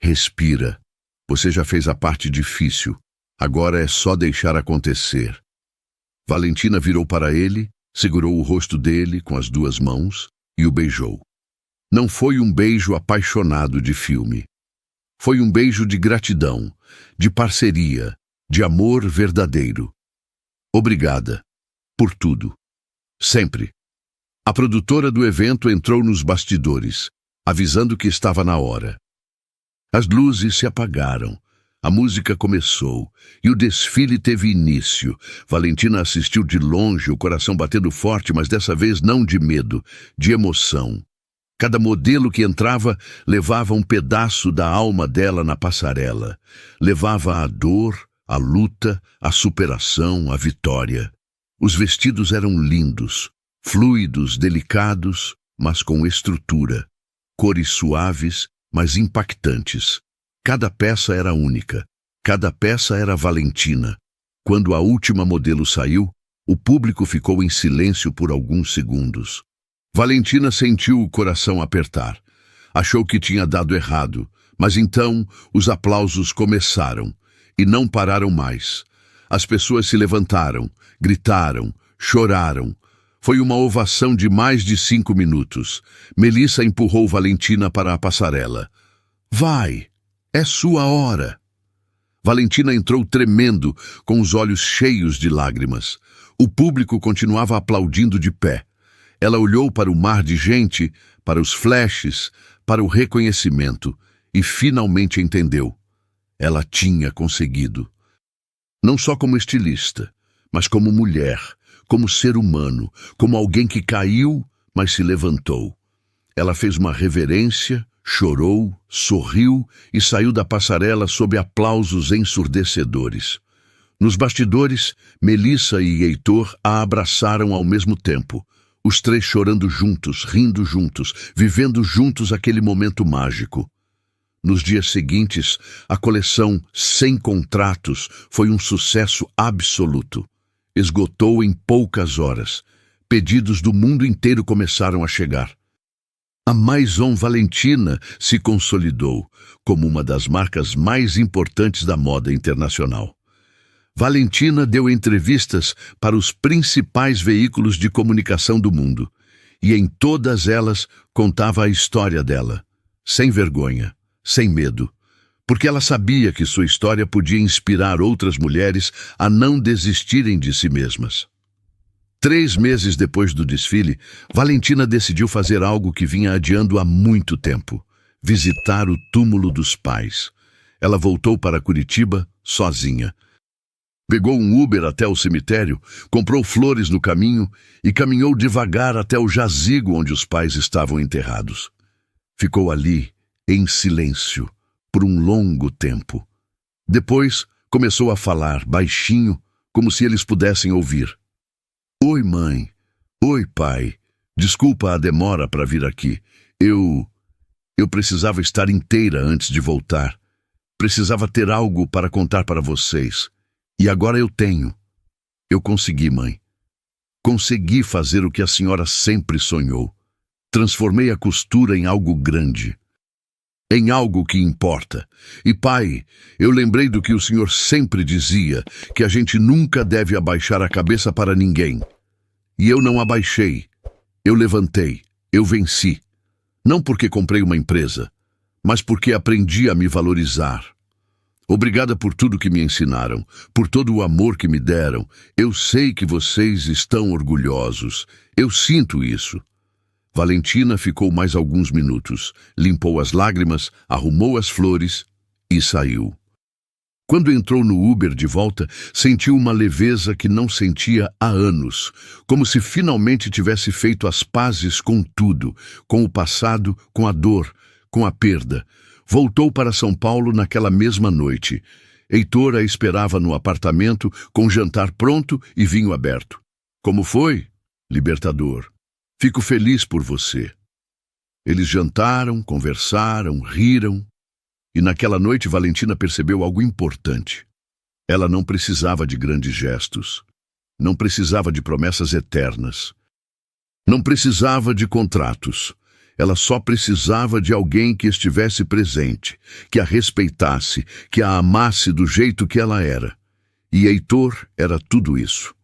Respira. Você já fez a parte difícil. Agora é só deixar acontecer. Valentina virou para ele, segurou o rosto dele com as duas mãos e o beijou. Não foi um beijo apaixonado de filme. Foi um beijo de gratidão, de parceria, de amor verdadeiro. Obrigada. Por tudo. Sempre. A produtora do evento entrou nos bastidores, avisando que estava na hora. As luzes se apagaram, a música começou e o desfile teve início. Valentina assistiu de longe, o coração batendo forte, mas dessa vez não de medo, de emoção. Cada modelo que entrava levava um pedaço da alma dela na passarela. Levava a dor, a luta, a superação, a vitória. Os vestidos eram lindos, fluidos, delicados, mas com estrutura. Cores suaves, mas impactantes. Cada peça era única. Cada peça era Valentina. Quando a última modelo saiu, o público ficou em silêncio por alguns segundos. Valentina sentiu o coração apertar. Achou que tinha dado errado, mas então os aplausos começaram e não pararam mais. As pessoas se levantaram, gritaram, choraram. Foi uma ovação de mais de 5 minutos. Melissa empurrou Valentina para a passarela. Vai, é sua hora. Valentina entrou tremendo, com os olhos cheios de lágrimas. O público continuava aplaudindo de pé. Ela olhou para o mar de gente, para os flashes, para o reconhecimento e finalmente entendeu. Ela tinha conseguido. Não só como estilista, mas como mulher, como ser humano, como alguém que caiu, mas se levantou. Ela fez uma reverência, chorou, sorriu e saiu da passarela sob aplausos ensurdecedores. Nos bastidores, Melissa e Heitor a abraçaram ao mesmo tempo, os três chorando juntos, rindo juntos, vivendo juntos aquele momento mágico. Nos dias seguintes, a coleção Sem Contratos foi um sucesso absoluto. Esgotou em poucas horas. Pedidos do mundo inteiro começaram a chegar. A Maison Valentina se consolidou como uma das marcas mais importantes da moda internacional. Valentina deu entrevistas para os principais veículos de comunicação do mundo, e em todas elas contava a história dela, sem vergonha, sem medo, porque ela sabia que sua história podia inspirar outras mulheres a não desistirem de si mesmas. 3 meses depois do desfile, Valentina decidiu fazer algo que vinha adiando há muito tempo: visitar o túmulo dos pais. Ela voltou para Curitiba sozinha. Pegou um Uber até o cemitério, comprou flores no caminho e caminhou devagar até o jazigo onde os pais estavam enterrados. Ficou ali, em silêncio, por um longo tempo. Depois, começou a falar, baixinho, como se eles pudessem ouvir. Oi, mãe. Oi, pai. Desculpa a demora para vir aqui. Eu precisava estar inteira antes de voltar. Precisava ter algo para contar para vocês. E agora eu tenho. Eu consegui, mãe. Consegui fazer o que a senhora sempre sonhou. Transformei a costura em algo grande. Em algo que importa. E, pai, eu lembrei do que o senhor sempre dizia, que a gente nunca deve abaixar a cabeça para ninguém. E eu não abaixei. Eu levantei. Eu venci. Não porque comprei uma empresa, mas porque aprendi a me valorizar. Obrigada por tudo que me ensinaram, por todo o amor que me deram. Eu sei que vocês estão orgulhosos. Eu sinto isso. Valentina ficou mais alguns minutos, limpou as lágrimas, arrumou as flores e saiu. Quando entrou no Uber de volta, sentiu uma leveza que não sentia há anos, como se finalmente tivesse feito as pazes com tudo, com o passado, com a dor, com a perda. Voltou para São Paulo naquela mesma noite. Heitor a esperava no apartamento, com jantar pronto e vinho aberto. Como foi, libertador? Fico feliz por você. Eles jantaram, conversaram, riram. E naquela noite Valentina percebeu algo importante. Ela não precisava de grandes gestos. Não precisava de promessas eternas. Não precisava de contratos. Ela só precisava de alguém que estivesse presente, que a respeitasse, que a amasse do jeito que ela era. E Heitor era tudo isso.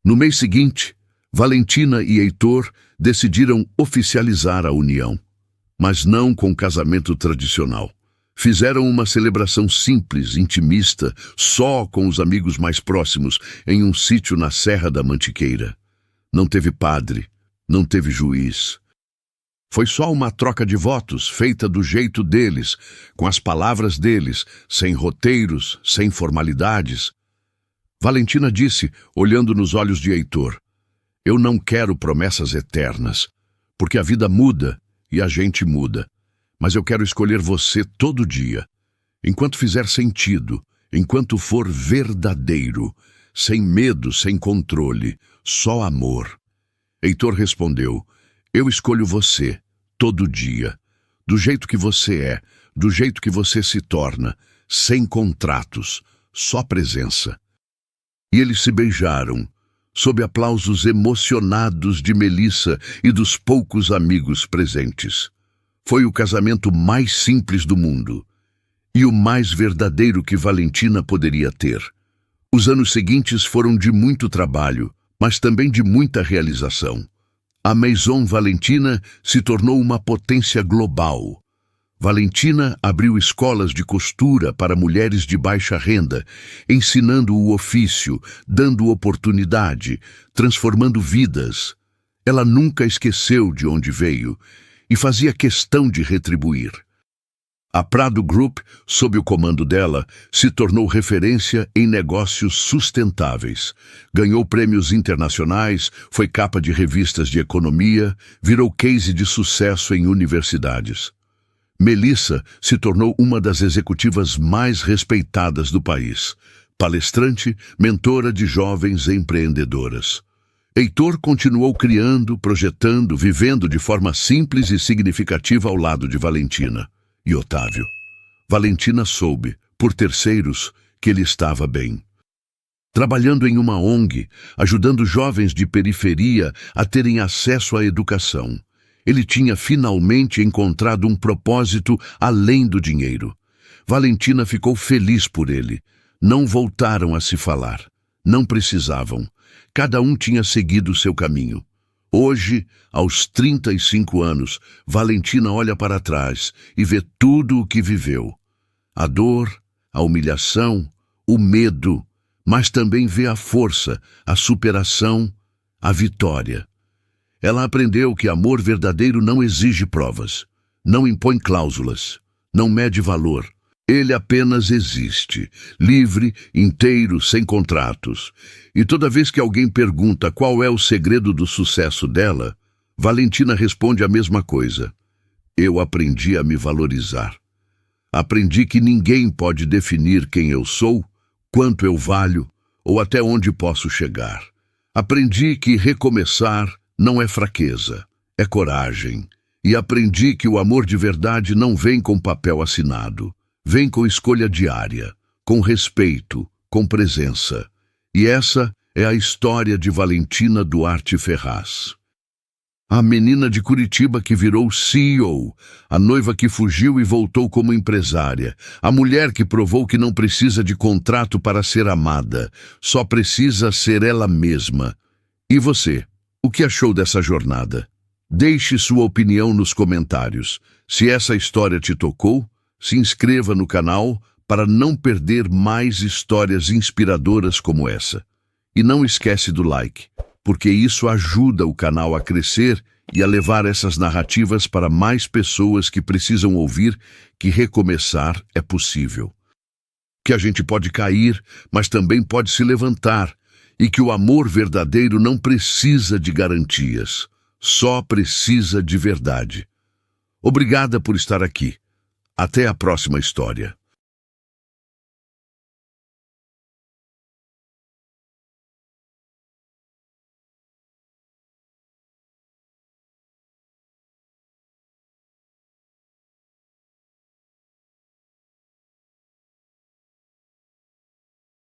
No mês seguinte, Valentina e Heitor decidiram oficializar a união, mas não com casamento tradicional. Fizeram uma celebração simples, intimista, só com os amigos mais próximos, em um sítio na Serra da Mantiqueira. Não teve padre, não teve juiz. Foi só uma troca de votos, feita do jeito deles, com as palavras deles, sem roteiros, sem formalidades. Valentina disse, olhando nos olhos de Heitor: eu não quero promessas eternas, porque a vida muda e a gente muda. Mas eu quero escolher você todo dia, enquanto fizer sentido, enquanto for verdadeiro, sem medo, sem controle, só amor. Heitor respondeu: eu escolho você, todo dia, do jeito que você é, do jeito que você se torna, sem contratos, só presença. E eles se beijaram, sob aplausos emocionados de Melissa e dos poucos amigos presentes. Foi o casamento mais simples do mundo e o mais verdadeiro que Valentina poderia ter. Os anos seguintes foram de muito trabalho, mas também de muita realização. A Maison Valentina se tornou uma potência global. Valentina abriu escolas de costura para mulheres de baixa renda, ensinando o ofício, dando oportunidade, transformando vidas. Ela nunca esqueceu de onde veio e fazia questão de retribuir. A Prado Group, sob o comando dela, se tornou referência em negócios sustentáveis. Ganhou prêmios internacionais, foi capa de revistas de economia, virou case de sucesso em universidades. Melissa se tornou uma das executivas mais respeitadas do país, palestrante, mentora de jovens empreendedoras. Heitor continuou criando, projetando, vivendo de forma simples e significativa ao lado de Valentina. E Otávio? Valentina soube, por terceiros, que ele estava bem. Trabalhando em uma ONG, ajudando jovens de periferia a terem acesso à educação. Ele tinha finalmente encontrado um propósito além do dinheiro. Valentina ficou feliz por ele. Não voltaram a se falar. Não precisavam. Cada um tinha seguido seu caminho. Hoje, aos 35 anos, Valentina olha para trás e vê tudo o que viveu. A dor, a humilhação, o medo, mas também vê a força, a superação, a vitória. Ela aprendeu que amor verdadeiro não exige provas, não impõe cláusulas, não mede valor. Ele apenas existe, livre, inteiro, sem contratos. E toda vez que alguém pergunta qual é o segredo do sucesso dela, Valentina responde a mesma coisa. Eu aprendi a me valorizar. Aprendi que ninguém pode definir quem eu sou, quanto eu valho ou até onde posso chegar. Aprendi que recomeçar não é fraqueza, é coragem. E aprendi que o amor de verdade não vem com papel assinado. Vem com escolha diária, com respeito, com presença. E essa é a história de Valentina Duarte Ferraz. A menina de Curitiba que virou CEO, a noiva que fugiu e voltou como empresária, a mulher que provou que não precisa de contrato para ser amada, só precisa ser ela mesma. E você, o que achou dessa jornada? Deixe sua opinião nos comentários. Se essa história te tocou, se inscreva no canal para não perder mais histórias inspiradoras como essa. E não esquece do like, porque isso ajuda o canal a crescer e a levar essas narrativas para mais pessoas que precisam ouvir que recomeçar é possível. Que a gente pode cair, mas também pode se levantar, e que o amor verdadeiro não precisa de garantias, só precisa de verdade. Obrigada por estar aqui. Até a próxima história.